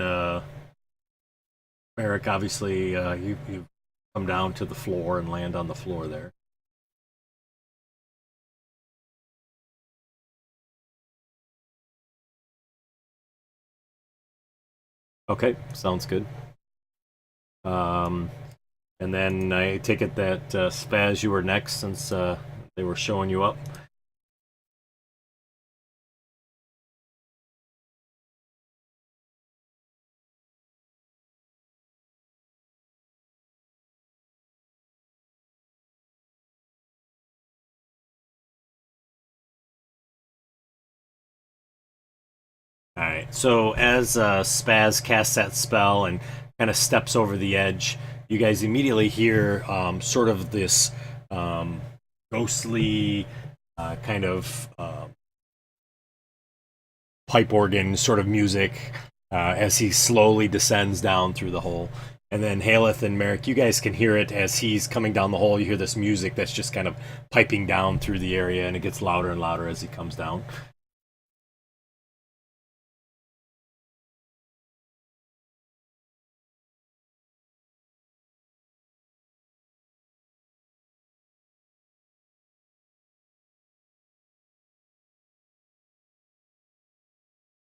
Marek, obviously, you come down to the floor and land on the floor there. Okay, sounds good. And then I take it that Spaz, you were next since they were showing you up. Alright, so as Spaz casts that spell and kind of steps over the edge, you guys immediately hear sort of this ghostly kind of pipe organ sort of music as he slowly descends down through the hole. And then Haleth and Marek, you guys can hear it as he's coming down the hole. You hear this music that's just kind of piping down through the area, and it gets louder and louder as he comes down.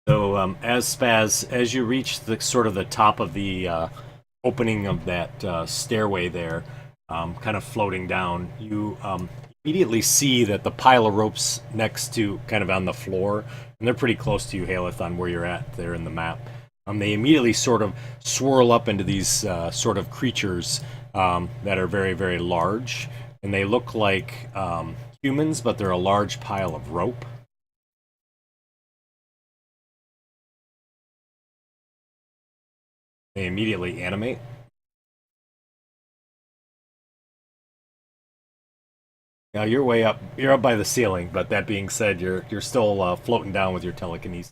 So as Spaz, as you reach the sort of the top of the opening of that stairway there, kind of floating down, you immediately see that the pile of ropes next to kind of on the floor, and they're pretty close to you, Haleth, on where you're at there in the map. They immediately sort of swirl up into these sort of creatures that are very, very large, and they look like humans, but they're a large pile of rope. They immediately animate. Now you're way up. You're up by the ceiling, but that being said, you're still floating down with your telekinesis.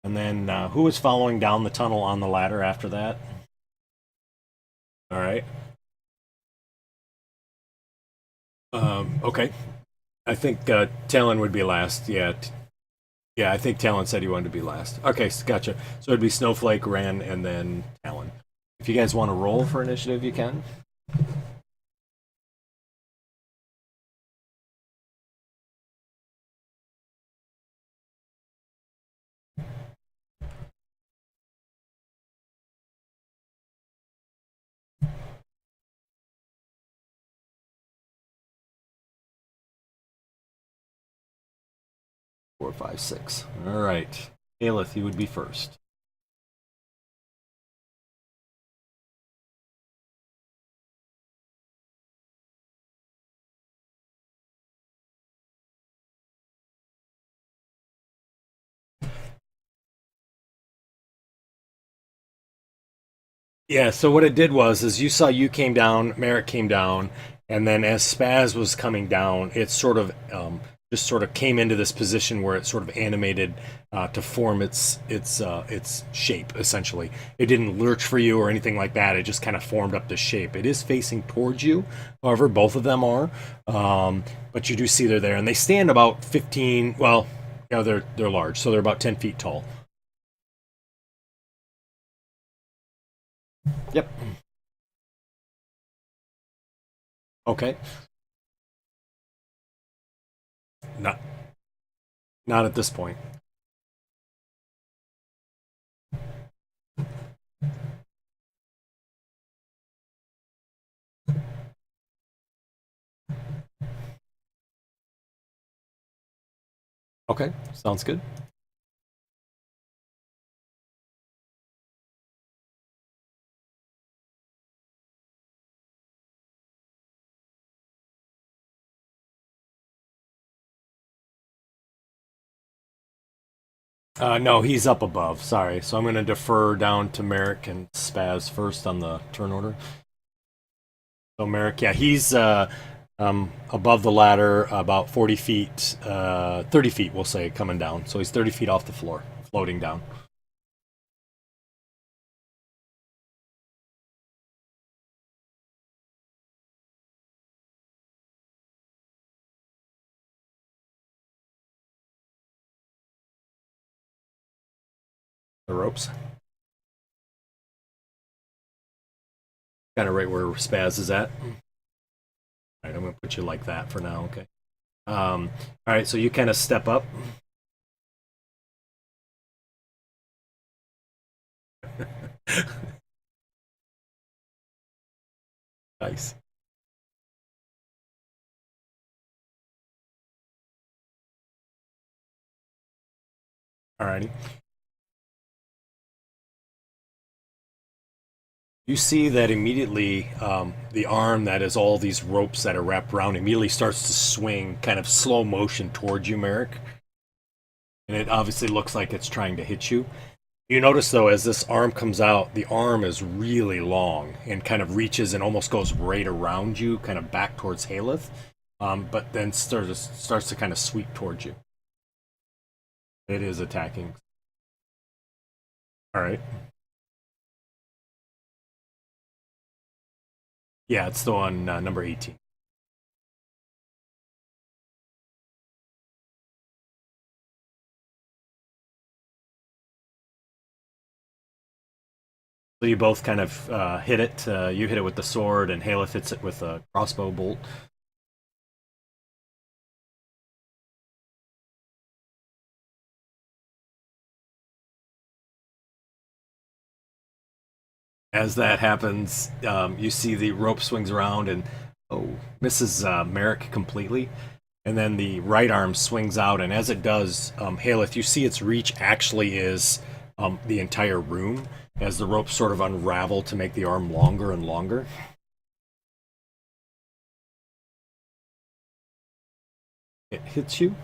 And then who is following down the tunnel on the ladder after that? All right. Okay. I think Talon would be last. Yeah. Yeah, I think Talon said he wanted to be last. Okay, gotcha. So it'd be Snowflake, Ren, and then Talon. If you guys want to roll for initiative, you can. Four, five, six. All right. Aelith, you would be first. Yeah, so what it did was, is you saw you came down, Marek came down, and then as Spaz was coming down, it sort of just sort of came into this position where it sort of animated to form its shape. Essentially, it didn't lurch for you or anything like that. It just kind of formed up this shape. It is facing towards you, however, both of them are, but you do see they're there, and they stand about 15. Well, you know, they're large, so they're about 10 feet tall. Yep. Okay. Not at this point. Okay, sounds good. No, he's up above. Sorry. So I'm going to defer down to Marek and Spaz first on the turn order. So Marek, yeah, he's above the ladder, about 40 feet, 30 feet, we'll say, coming down. So he's 30 feet off the floor, floating down. The ropes. Kind of right where Spaz is at. All right, I'm going to put you like that for now, okay? All right, so you kind of step up. Nice. Alrighty. You see that immediately the arm that is all these ropes that are wrapped around immediately starts to swing kind of slow motion towards you, Marek. And it obviously looks like it's trying to hit you. You notice, though, as this arm comes out, the arm is really long and kind of reaches and almost goes right around you, kind of back towards Haleth, but then starts to kind of sweep towards you. It is attacking. All right. Yeah, it's the one, number 18. So you both kind of hit it. You hit it with the sword, and Haleth hits it with a crossbow bolt. As that happens, you see the rope swings around and misses Marek completely. And then the right arm swings out, and as it does, Haleth, you see its reach actually is the entire room as the ropes sort of unravel to make the arm longer and longer. It hits you.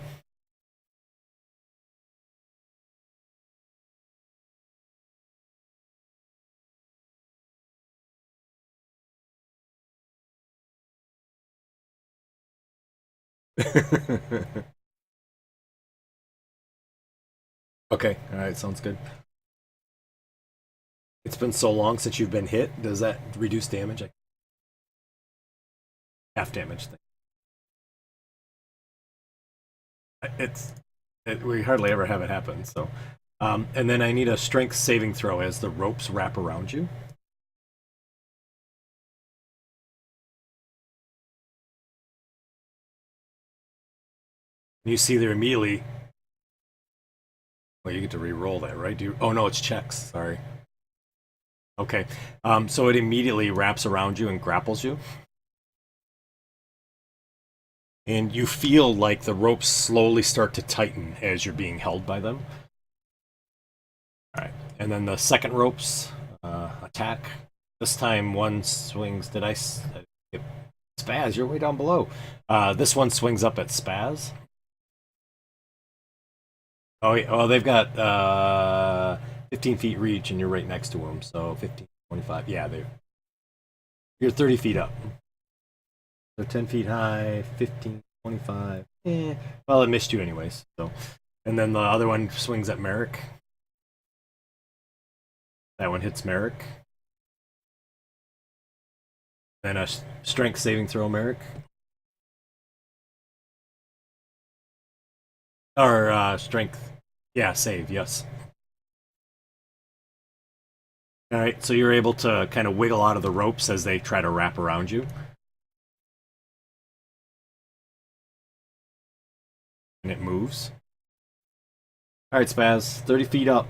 Okay, all right, sounds good. It's been so long since you've been hit. Does that reduce damage? Half damage thing. We hardly ever have it happen. So, and then I need a strength saving throw as the ropes wrap around you. You see there immediately. Well, you get to re-roll that, right? Oh no, it's checks. Sorry. Okay, so it immediately wraps around you and grapples you. And you feel like the ropes slowly start to tighten as you're being held by them. All right, and then the second ropes attack. This time one swings. Did I? Spaz, you're way down below. This one swings up at Spaz. Oh, yeah, well, they've got 15 feet reach, and you're right next to them. So 15, 25. Yeah, you're 30 feet up. So 10 feet high, 15, 25. Well, it missed you anyways. So, and then the other one swings at Marek. That one hits Marek. Then a strength saving throw, Marek. Or strength. Yeah, save, yes. All right, so you're able to kind of wiggle out of the ropes as they try to wrap around you. And it moves. All right, Spaz, 30 feet up.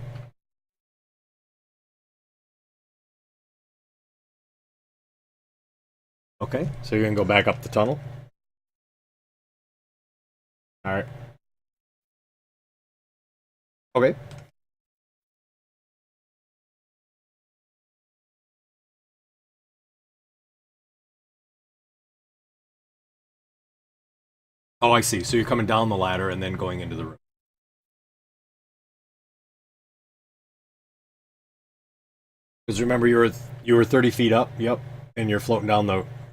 Okay, so you're going to go back up the tunnel? All right. Okay. Oh, I see. So you're coming down the ladder and then going into the room. Because remember, you were 30 feet up. Yep, and you're floating down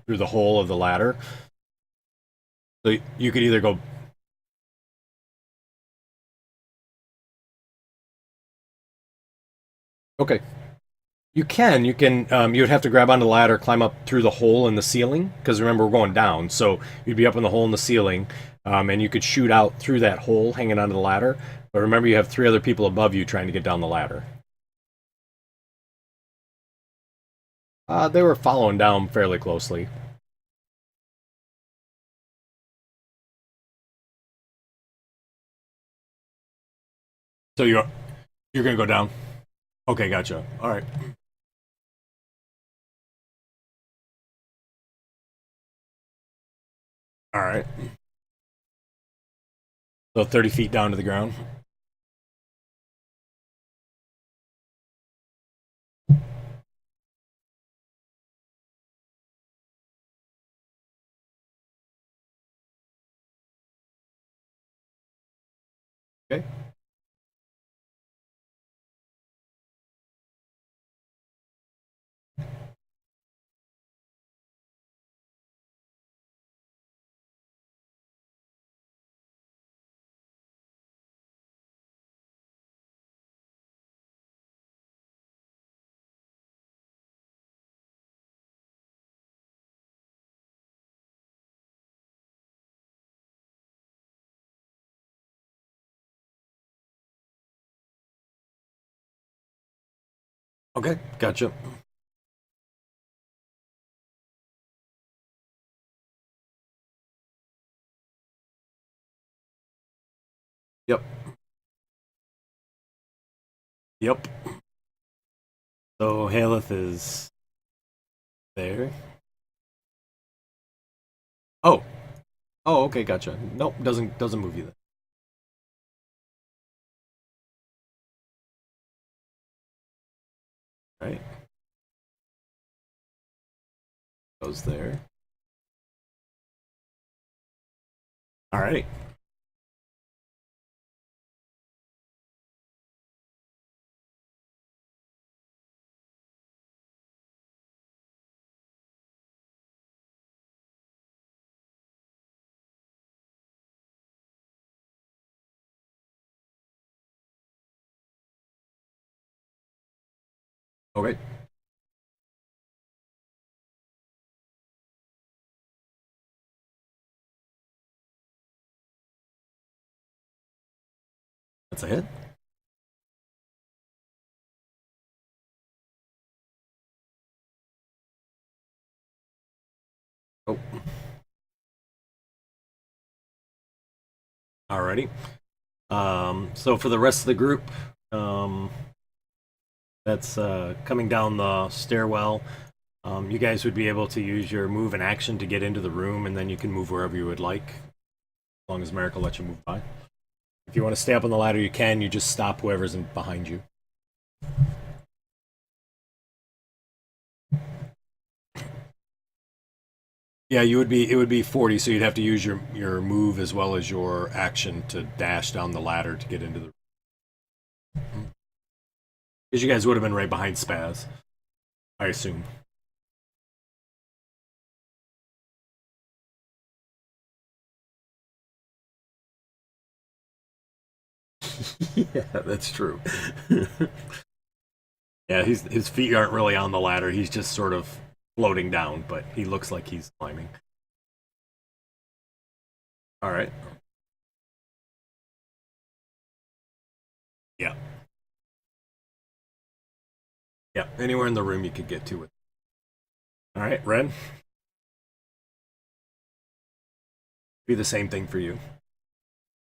through the hole of the ladder. So you could either go. Okay. You can. You would have to grab onto the ladder, climb up through the hole in the ceiling. Because remember, we're going down. So you'd be up in the hole in the ceiling, and you could shoot out through that hole hanging onto the ladder. But remember, you have 3 other people above you trying to get down the ladder. They were following down fairly closely. So you're gonna go down. Okay, gotcha. All right. All right. So 30 feet down to the ground. Okay. Okay, gotcha. Yep. Yep. So Haleth is there. Oh. Oh, okay, gotcha. Nope, doesn't move you then. Right. Goes there. All right. Okay. That's a hit. Oh. Alrighty. So for the rest of the group, um, that's coming down the stairwell. You guys would be able to use your move and action to get into the room, and then you can move wherever you would like, as long as Marek will let you move by. If you want to stay up on the ladder, you can. You just stop whoever's behind you. Yeah, you would be. It would be 40, so you'd have to use your move as well as your action to dash down the ladder to get into the. Because you guys would have been right behind Spaz, I assume. Yeah, that's true. Yeah, his feet aren't really on the ladder. He's just sort of floating down, but he looks like he's climbing. All right. Yeah. Yeah. Anywhere in the room you could get to it. All right, Ren. Be the same thing for you,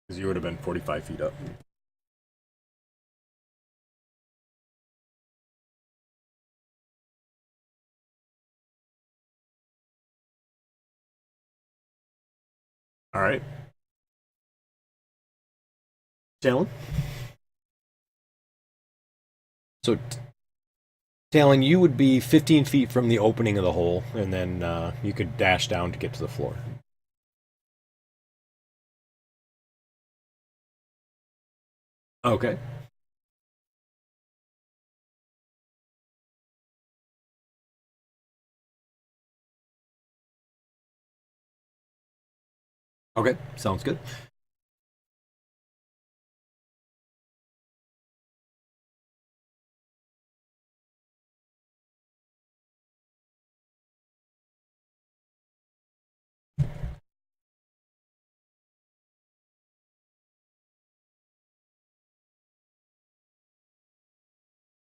because you would have been 45 feet up. All right. Jalen. So, Talon, you would be 15 feet from the opening of the hole, and then you could dash down to get to the floor. Okay. Okay, sounds good.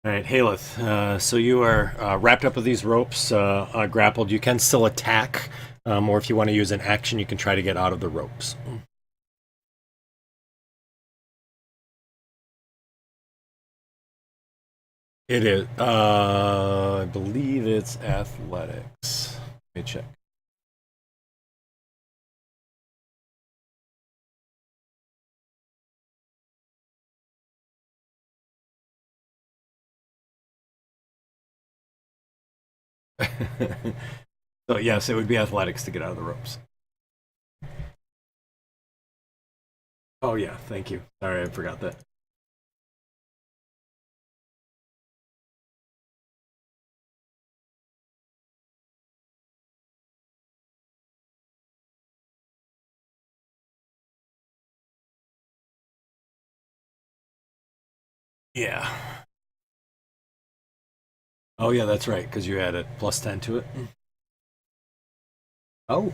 All right, Haleth, so you are wrapped up with these ropes, grappled. You can still attack, or if you want to use an action, you can try to get out of the ropes. It is. I believe it's athletics. Let me check. So yes, it would be athletics to get out of the ropes. Oh yeah, thank you. Sorry, I forgot that. Yeah. Oh yeah, that's right, because you added +10 to it. Oh,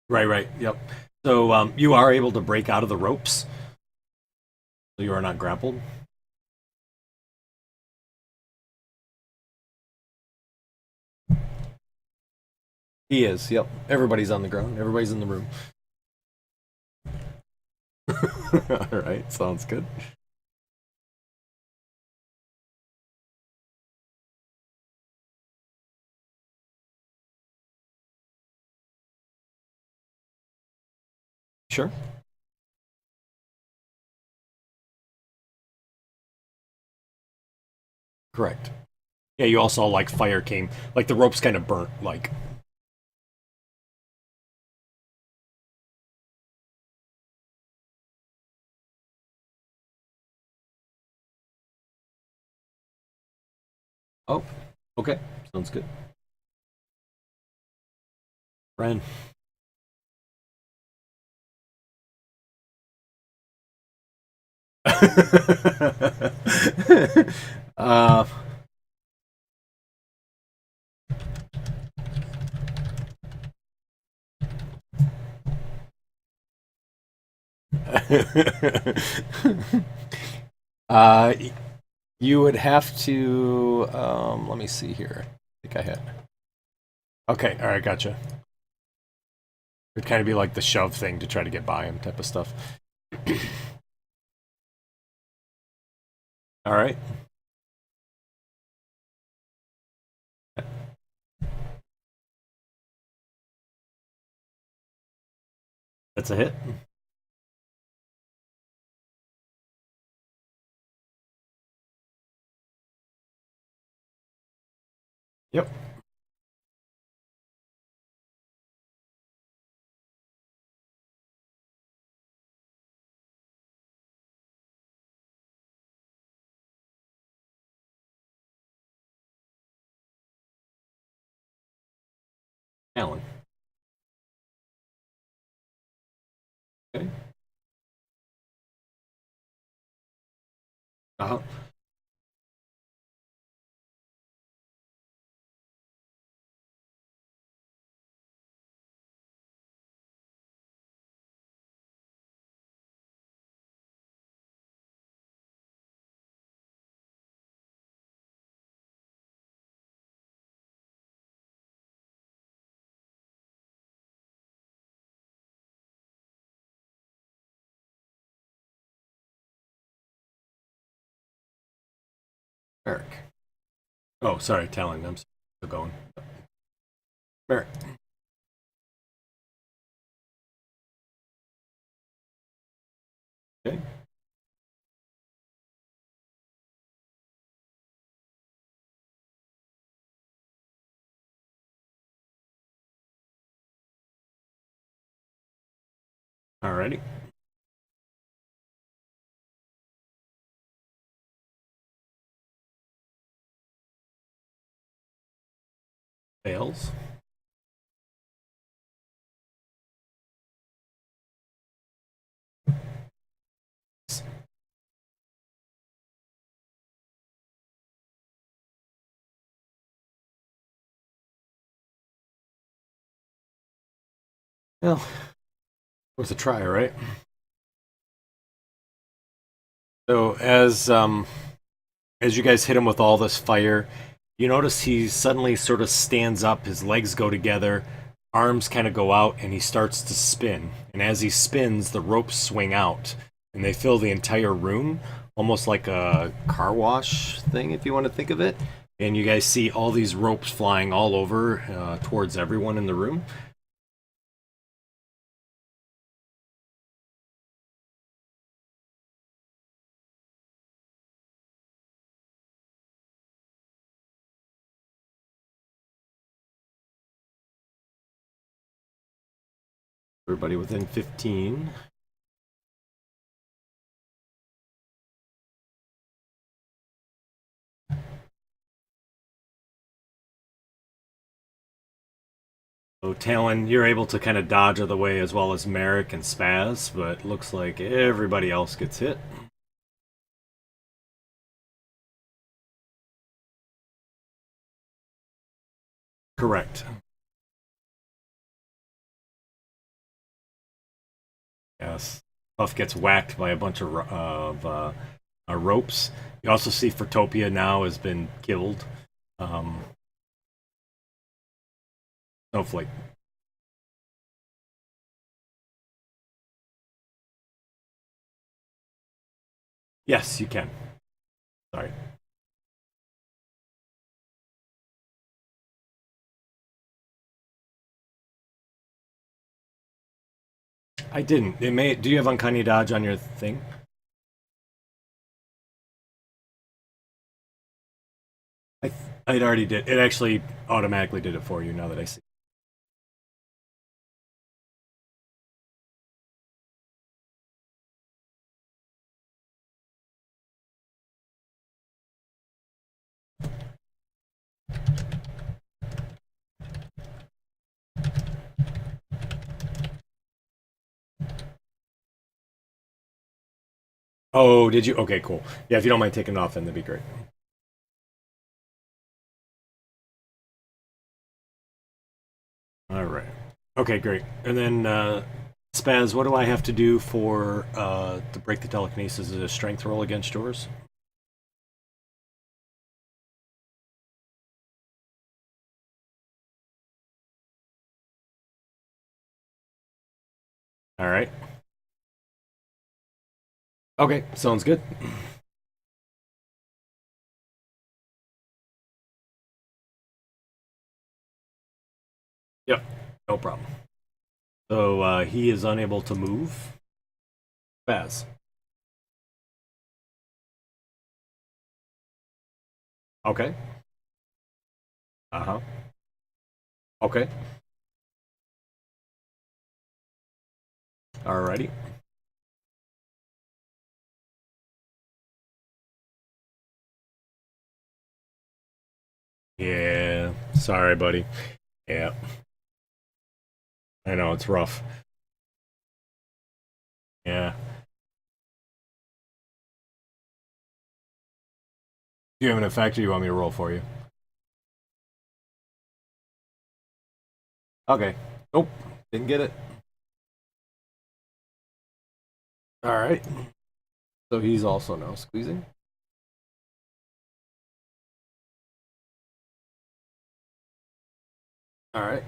right. Yep. So you are able to break out of the ropes. So you are not grappled. He is. Yep. Everybody's on the ground. Everybody's in the room. All right. Sounds good. Sure. Correct. Yeah, you also like fire came, like the ropes kind of burnt, like. Oh, okay. Sounds good. Ren. uh, uh, you would have to. Let me see here. I think I had. Okay, all right, gotcha. It'd kind of be like the shove thing to try to get by him, type of stuff. All right. That's a hit. Yep. Alan. Okay. Uh-huh. Marek. Oh, sorry, Talon. I'm still going. Marek. Okay. Alrighty. Fails. Well, worth a try, right? So as you guys hit him with all this fire, you notice he suddenly sort of stands up, his legs go together, arms kind of go out, and he starts to spin. And as he spins, the ropes swing out, and they fill the entire room, almost like a car wash thing, if you want to think of it. And you guys see all these ropes flying all over towards everyone in the room. Everybody within 15. So Talon, you're able to kind of dodge out of the way as well as Marek and Spaz, but looks like everybody else gets hit. Correct. Yes. Puff gets whacked by a bunch of ropes. You also see Furtopia now has been killed. Snowflake. Yes, you can. Sorry. I didn't. It may. Do you have uncanny dodge on your thing? It already did. It actually automatically did it for you now that I see. Oh, did you? Okay, cool. Yeah, if you don't mind taking it off, then that'd be great. All right. Okay, great. And then Spaz, what do I have to do for to break the telekinesis? Is it a strength roll against yours? All right. Okay, sounds good. Yep, no problem. So he is unable to move. Spaz. Okay. Uh huh. Okay. Alrighty. Yeah. Sorry, buddy. Yeah. I know it's rough. Yeah. Do you have an effect, or you want me to roll for you? Okay. Nope. Didn't get it. All right. So he's also now squeezing. All right.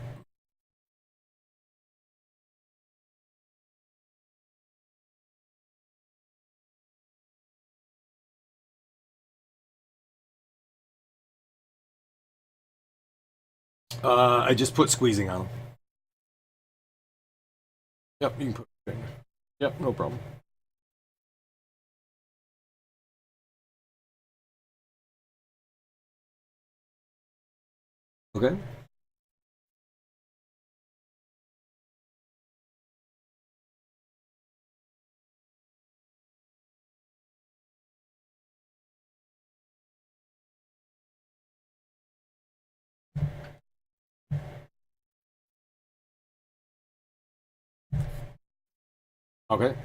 I just put squeezing on him. Yep, you can put. Yep, no problem. Okay. Okay.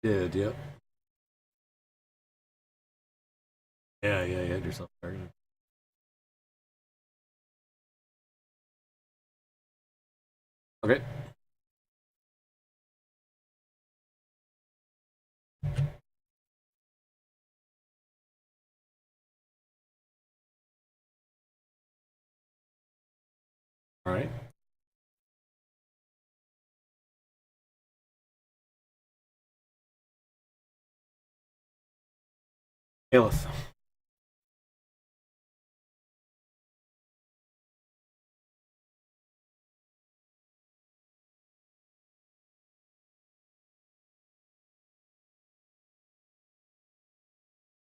Did, yep. Yeah, you had yourself targeted. Okay. All right. Aelith.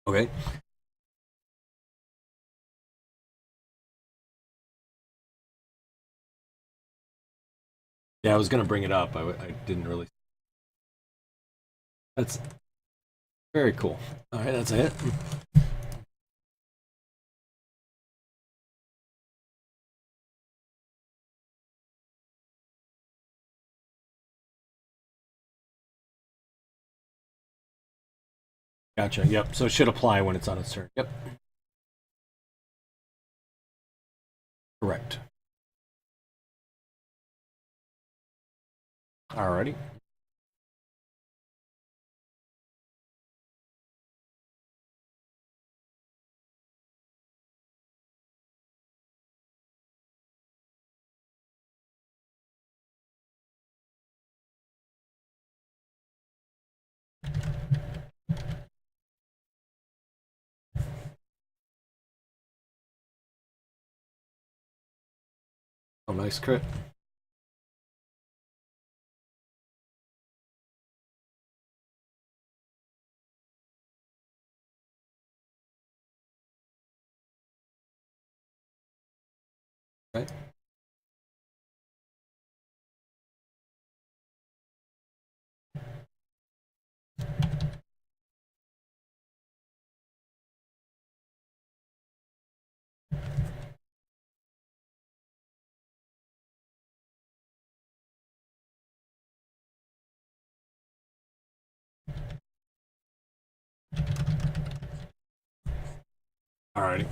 Okay. Yeah, I was gonna bring it up. I didn't really. That's very cool. All right, that's it. Gotcha. Yep. So it should apply when it's on its turn. Yep. Correct. Alrighty. Oh, nice crit. Right. Alrighty.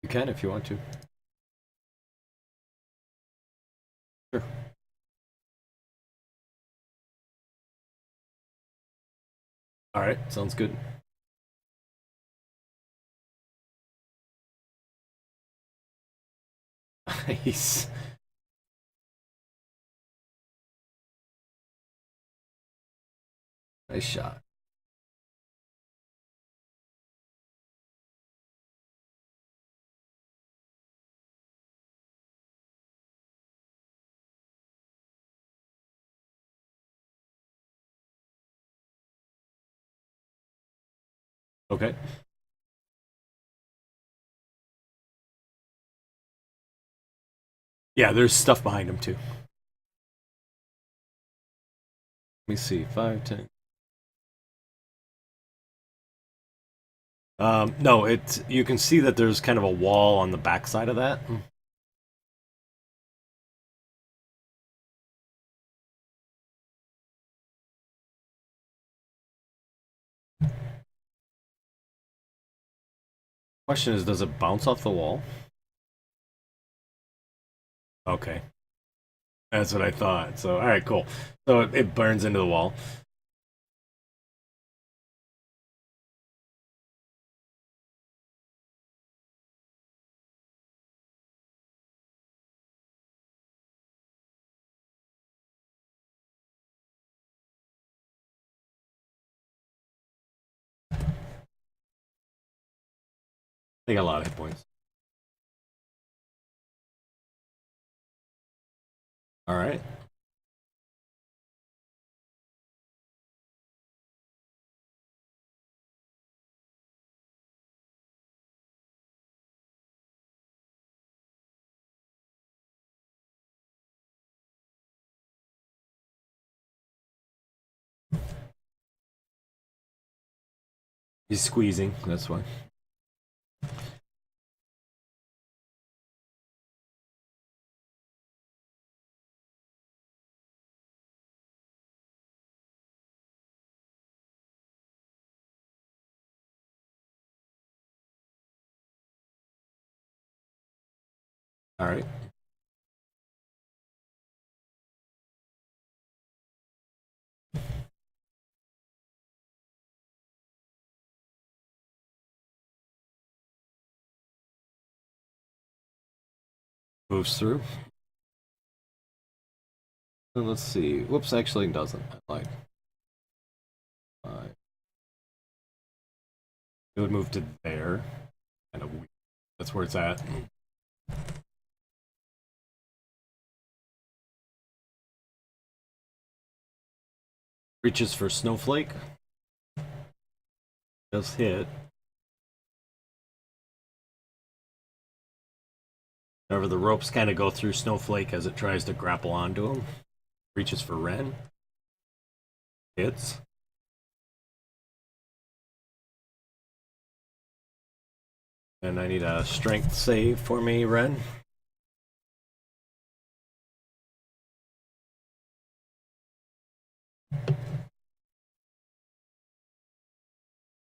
You can if you want to. Sure. All right. Sounds good. Nice. Nice shot. Okay. Yeah, there's stuff behind him too. Let me see. 5, 10. No, it. You can see that there's kind of a wall on the backside of that. Question is, does it bounce off the wall? Okay, that's what I thought. So, all right, cool. So it burns into the wall. They got a lot of hit points. All right. He's squeezing, that's why. All right. Moves through. And let's see. Whoops, actually it doesn't. Like, it would move to there. Kind of weird. That's where it's at. Reaches for Snowflake. Does hit. However, the ropes kind of go through Snowflake as it tries to grapple onto him. Reaches for Ren. Hits. And I need a strength save for me, Ren.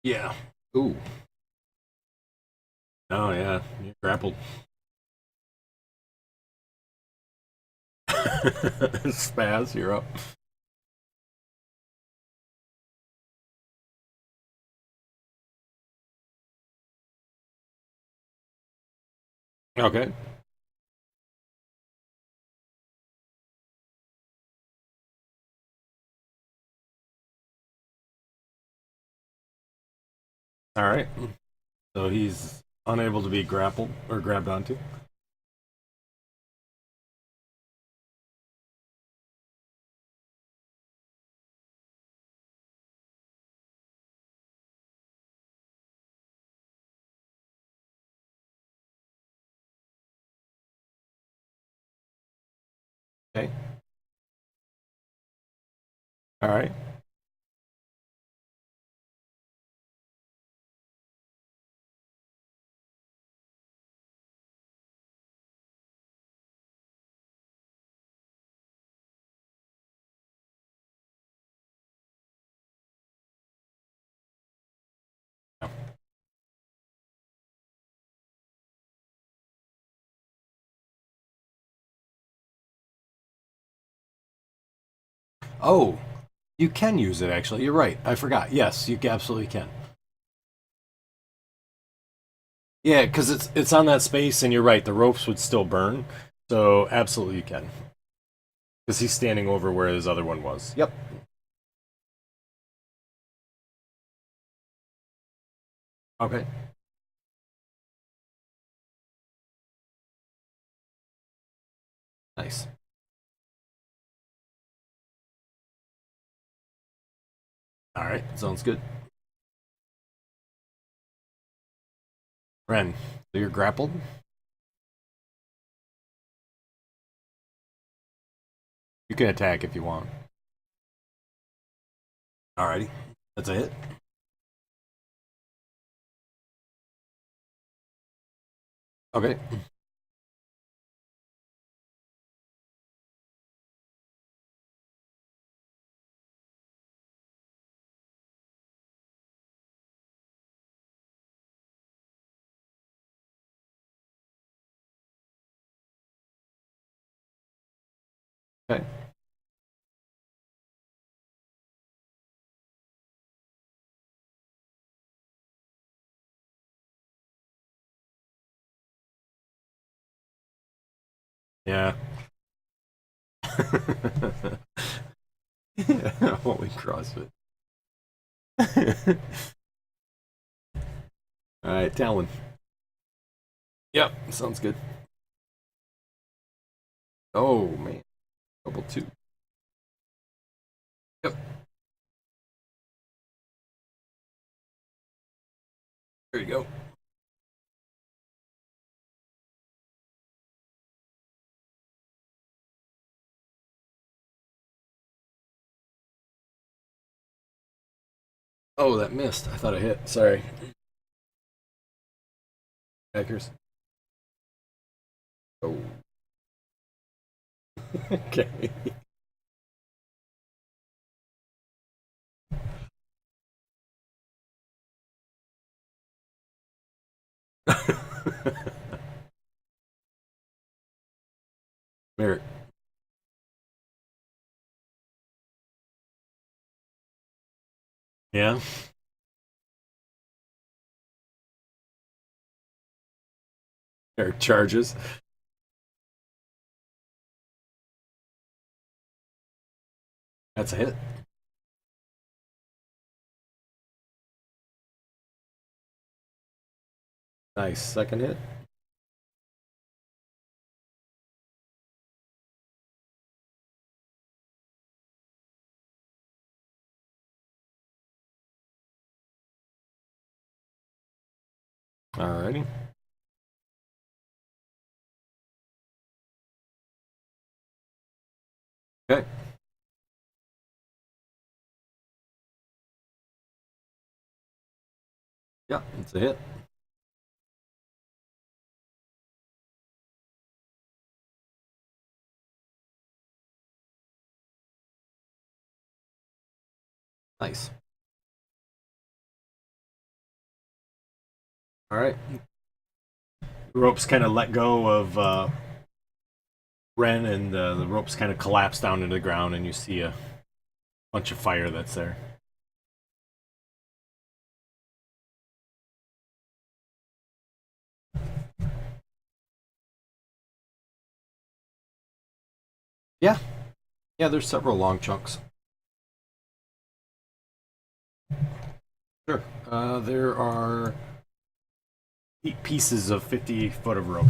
Yeah. Ooh. Oh, yeah. You're grappled. Spaz, you're up. Okay. All right. So he's unable to be grappled or grabbed onto. Okay. All right. Oh, you can use it actually. You're right. I forgot. Yes, you absolutely can. Yeah, because it's on that space, and you're right. The ropes would still burn, so absolutely you can. Because he's standing over where his other one was. Yep. Okay. Nice. All right. Sounds good. Ren, so you're grappled. You can attack if you want. Alrighty. That's a hit. Okay. Okay. Yeah. Holy CrossFit. Alright, Talon. Yep, sounds good. Oh man, double two. Yep. There you go. Oh, that missed. I thought I hit. Sorry. Hackers. Oh. Okay. Marek. Yeah. Marek charges. That's a hit. Nice. Second hit. Alrighty. Okay. Yeah, it's a hit. Nice. All right. The ropes kind of let go of Ren, and the ropes kind of collapse down into the ground, and you see a bunch of fire that's there. Yeah. Yeah, there's several long chunks. Sure. There are 8 pieces of 50 foot of rope.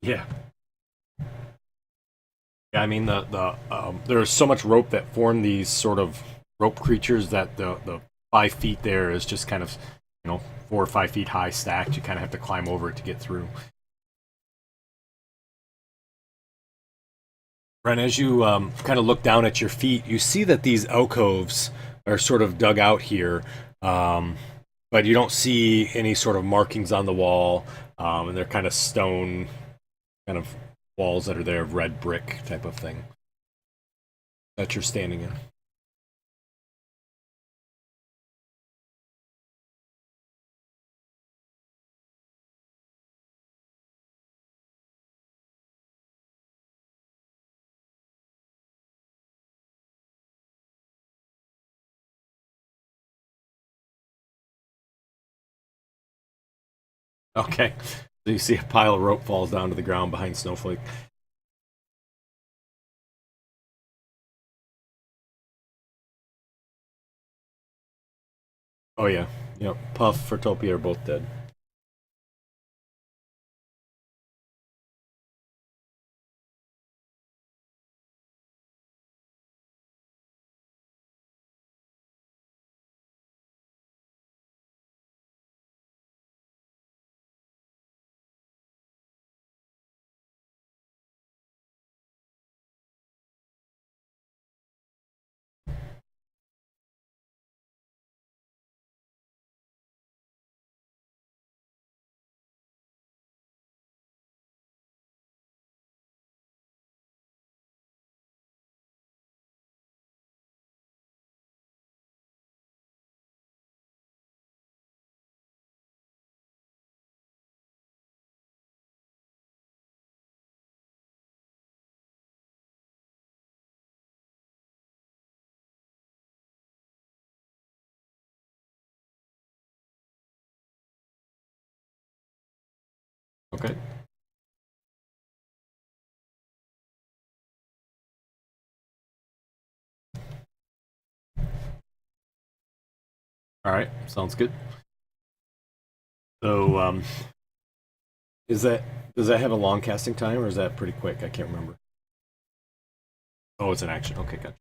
Yeah. Yeah, I mean there's so much rope that form these sort of rope creatures that the 5 feet there is just kind of 4 or 5 feet high stacked. You kind of have to climb over it to get through. Ren, as you kind of look down at your feet, you see that these alcoves are sort of dug out here, um, but you don't see any sort of markings on the wall, and they're kind of stone, kind of walls that are there of red brick type of thing that you're standing in. Okay, so you see a pile of rope falls down to the ground behind Snowflake. Oh yeah, yep. Puff, Furtopia are both dead. Okay. All right, sounds good. So, does that have a long casting time, or is that pretty quick? I can't remember. Oh, it's an action. Okay, gotcha.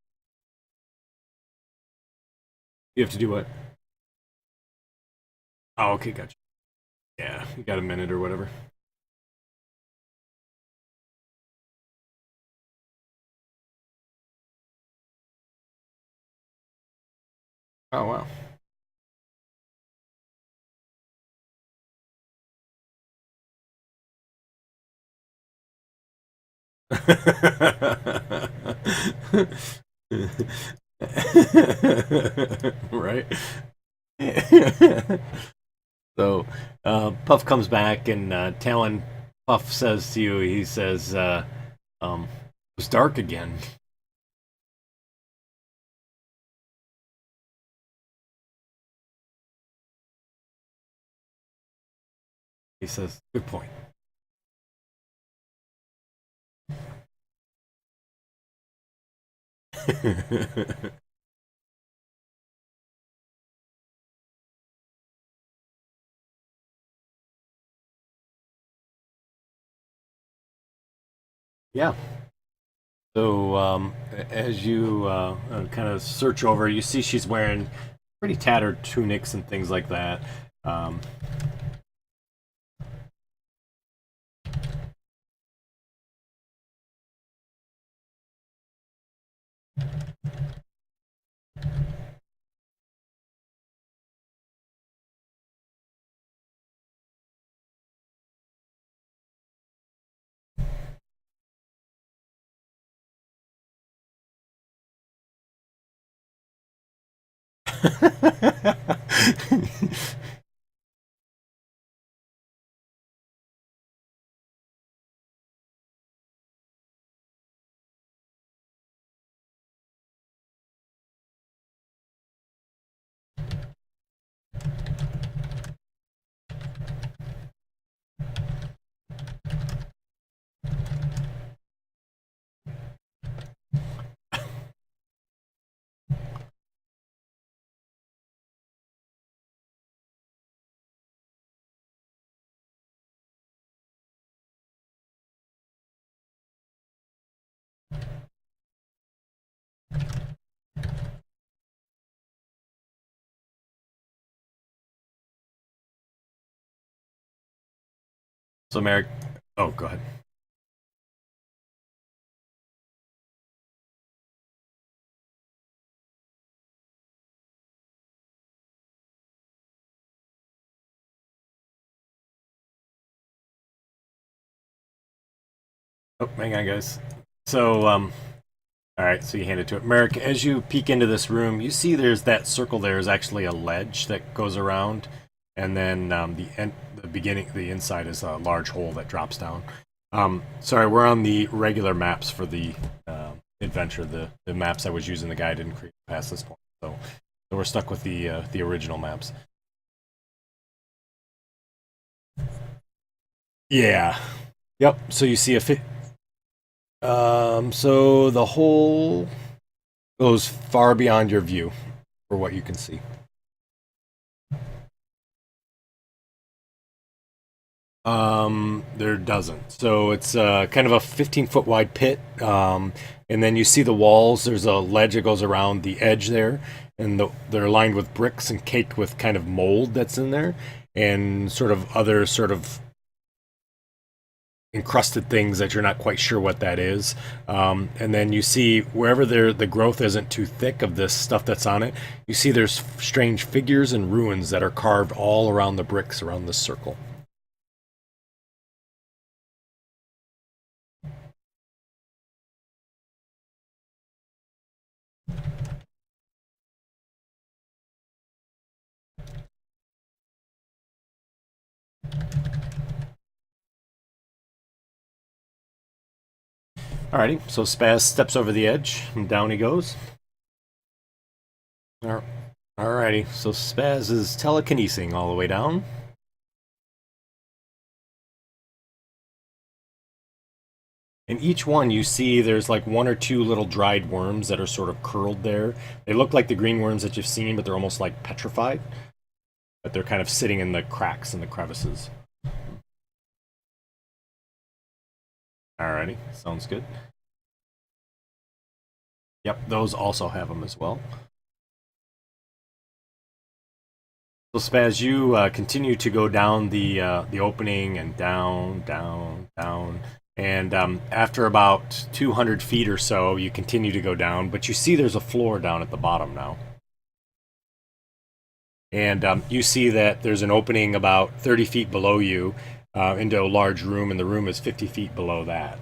You have to do what? Oh, okay, gotcha. Yeah, you got a minute or whatever. Oh, wow. Right. So Puff comes back, and Talon Puff says to you, he says, it was dark again. He says, good point. Yeah. So as you kind of search over, you see she's wearing pretty tattered tunics and things like that. Um, so Merrick, oh, go ahead. Oh, hang on, guys. So, all right, so you hand it to it. Merrick, as you peek into this room, you see there's that circle there is actually a ledge that goes around, and then the beginning, the inside is a large hole that drops down. Sorry, we're on the regular maps for the adventure. The maps I was using, the guy didn't create past this point, so we're stuck with the original maps. Yeah. Yep. So you see a fit. So the hole goes far beyond your view for what you can see. There doesn't. So it's kind of a 15-foot wide pit, and then you see the walls. There's a ledge that goes around the edge there, and they're lined with bricks and caked with kind of mold that's in there, and sort of other sort of encrusted things that you're not quite sure what that is. And then you see wherever the growth isn't too thick of this stuff that's on it, you see there's strange figures and ruins that are carved all around the bricks around this circle. Alrighty, so Spaz steps over the edge, and down he goes. Alrighty, so Spaz is telekinesing all the way down. And each one you see there's like one or two little dried worms that are sort of curled there. They look like the green worms that you've seen, but they're almost like petrified. But they're kind of sitting in the cracks and the crevices. Alrighty, sounds good. Yep, those also have them as well. So Spaz, you continue to go down the opening and down, down, down. And after about 200 feet or so, you continue to go down, but you see there's a floor down at the bottom now. And you see that there's an opening about 30 feet below you into a large room, and the room is 50 feet below that.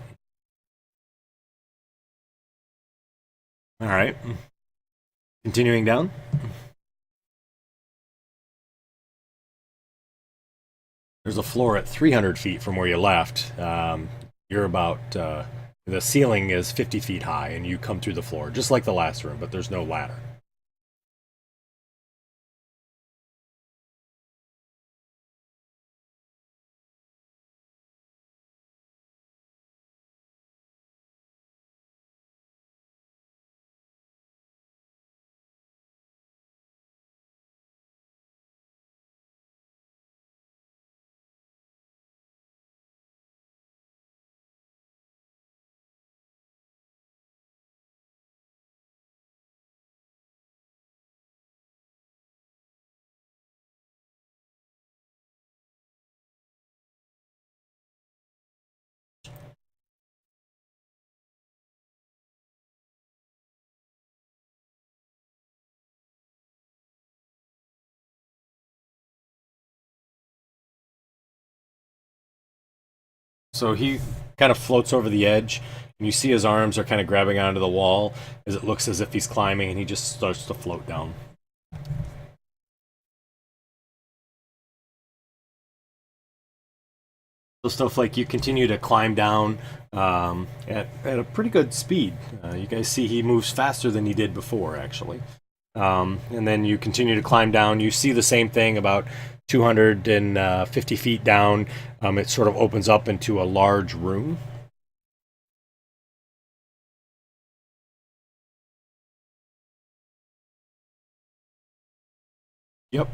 All right. Continuing down. There's a floor at 300 feet from where you left. You're about, the ceiling is 50 feet high, and you come through the floor, just like the last room, but there's no ladder. So he kind of floats over the edge, and you see his arms are kind of grabbing onto the wall as it looks as if he's climbing, and he just starts to float down. So Snowflake, you continue to climb down at a pretty good speed. You guys see he moves faster than he did before, actually. And then you continue to climb down. You see the same thing about 250 feet down. It sort of opens up into a large room. Yep.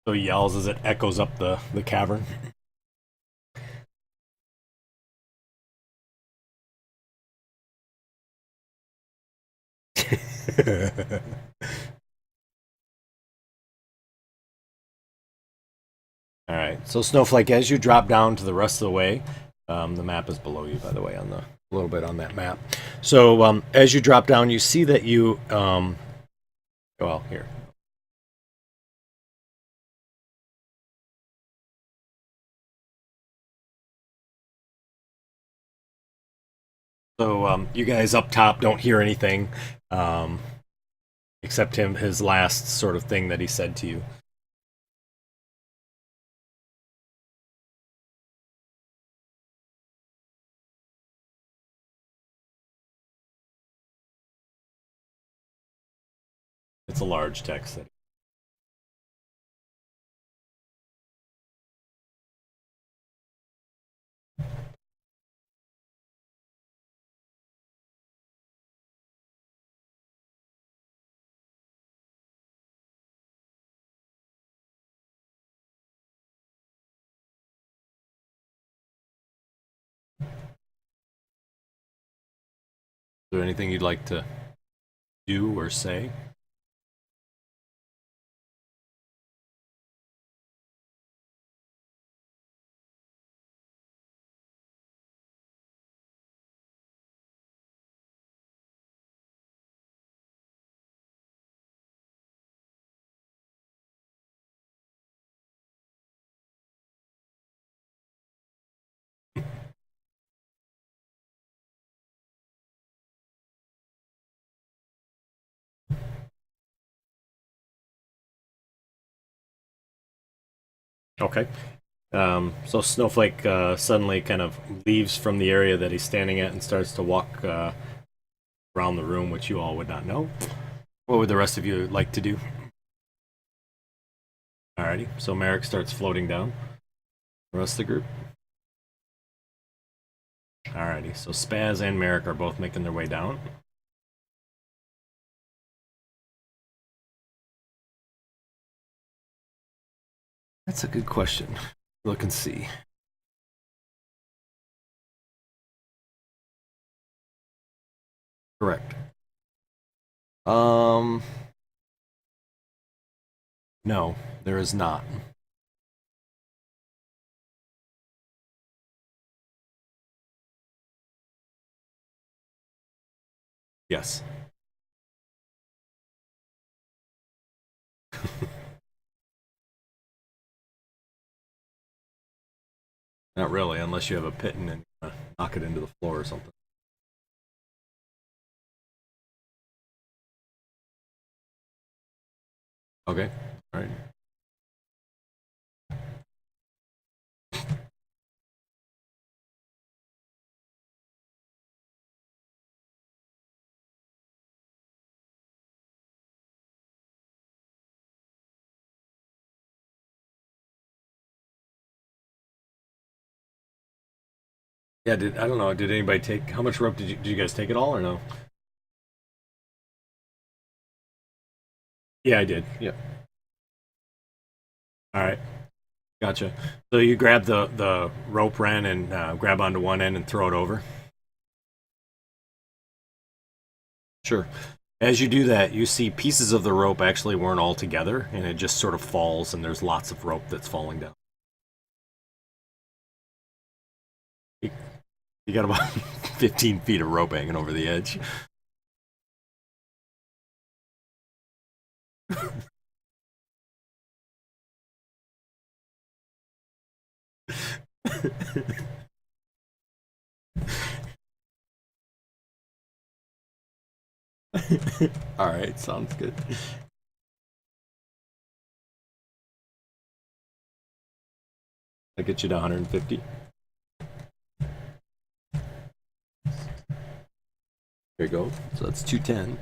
So he yells as it echoes up the cavern. All right. So Snowflake, as you drop down to the rest of the way, the map is below you, by the way, on the a little bit on that map. So as you drop down, you see that you well, here. So you guys up top don't hear anything except his last sort of thing that he said to you. It's a large text. Is there anything you'd like to do or say? Okay. So Snowflake suddenly kind of leaves from the area that he's standing at and starts to walk around the room, which you all would not know. What would the rest of you like to do? Alrighty, so Marek starts floating down. The rest of the group? Alrighty, so Spaz and Marek are both making their way down. That's a good question. Look and see. Correct. No, there is not. Yes. Not really, unless you have a pit and knock it into the floor or something. Okay, all right. Yeah, I don't know, did anybody take, how much rope did you guys take it all or no? Yeah, I did, yeah. All right, gotcha. So you grab the rope Ren and grab onto one end and throw it over? Sure. As you do that, you see pieces of the rope actually weren't all together, and it just sort of falls, and there's lots of rope that's falling down. You got about 15 feet of rope hanging over the edge. All right, sounds good. That gets you to 150. There you go. So that's 210.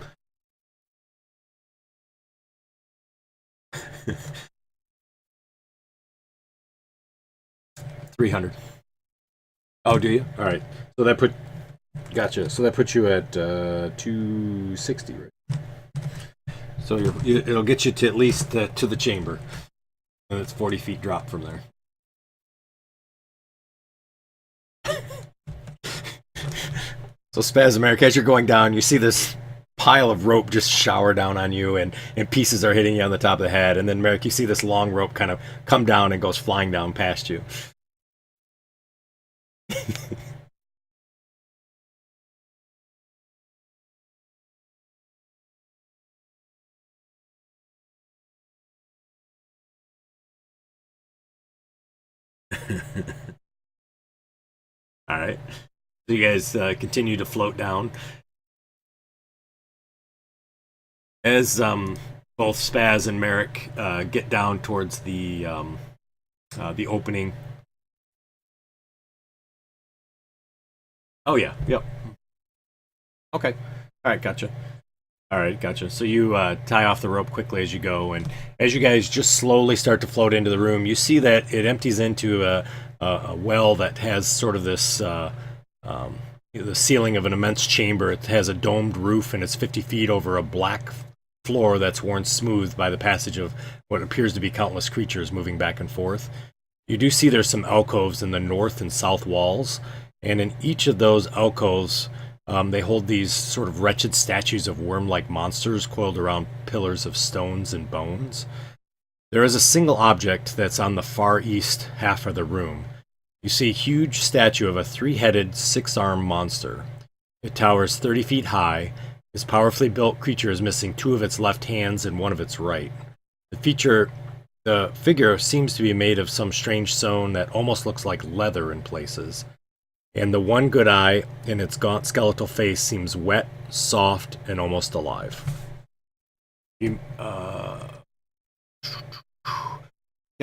$300. Oh, do you? All right. So that gotcha. So that puts you at 260, right? So it'll get you to at least to the chamber, and it's 40 feet drop from there. So Spaz, Marek, as you're going down, you see this pile of rope just shower down on you, and pieces are hitting you on the top of the head. And then Marek, you see this long rope kind of come down and goes flying down past you. All right. So you guys continue to float down. As both Spaz and Marek get down towards the opening. Oh yeah, yep. Okay. All right, gotcha. All right, gotcha. So you tie off the rope quickly as you go, and as you guys just slowly start to float into the room, you see that it empties into a well that has sort of this the ceiling of an immense chamber. It has a domed roof, and it's 50 feet over a black floor that's worn smooth by the passage of what appears to be countless creatures moving back and forth. You do see there's some alcoves in the north and south walls, and in each of those alcoves, they hold these sort of wretched statues of worm-like monsters coiled around pillars of stones and bones. There is a single object that's on the far east half of the room. You see a huge statue of a 3-headed, 6-armed monster. It towers 30 feet high. This powerfully built creature is missing 2 of its left hands and 1 of its right. The figure seems to be made of some strange stone that almost looks like leather in places. And the one good eye in its gaunt skeletal face seems wet, soft, and almost alive. Can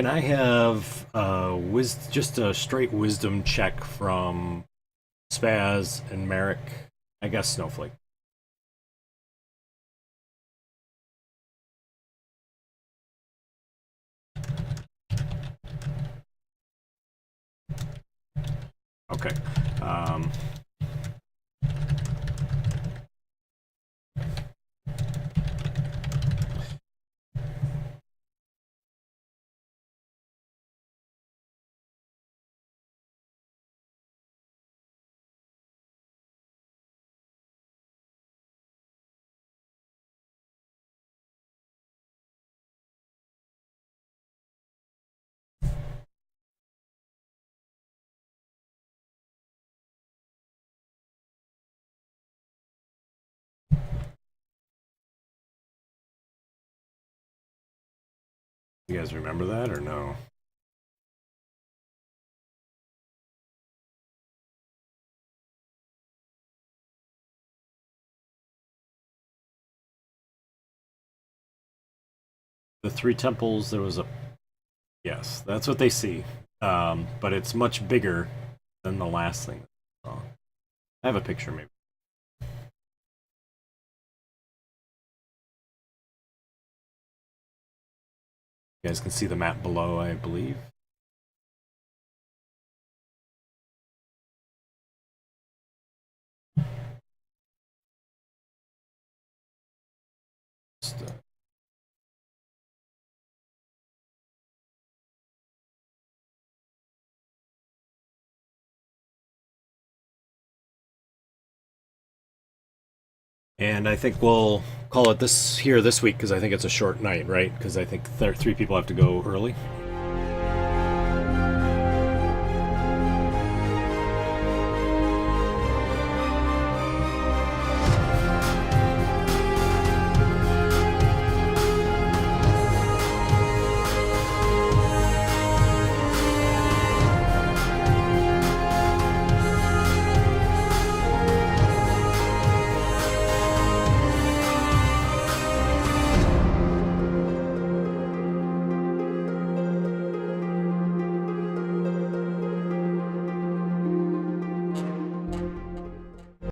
I have just a straight wisdom check from Spaz and Marek? I guess Snowflake. Okay. You guys remember that or no? The three temples, there was a... Yes, that's what they see. But it's much bigger than the last thing. I have a picture, maybe. You guys can see the map below, I believe. And I think we'll call it this week because I think it's a short night, right? Because I think three people have to go early.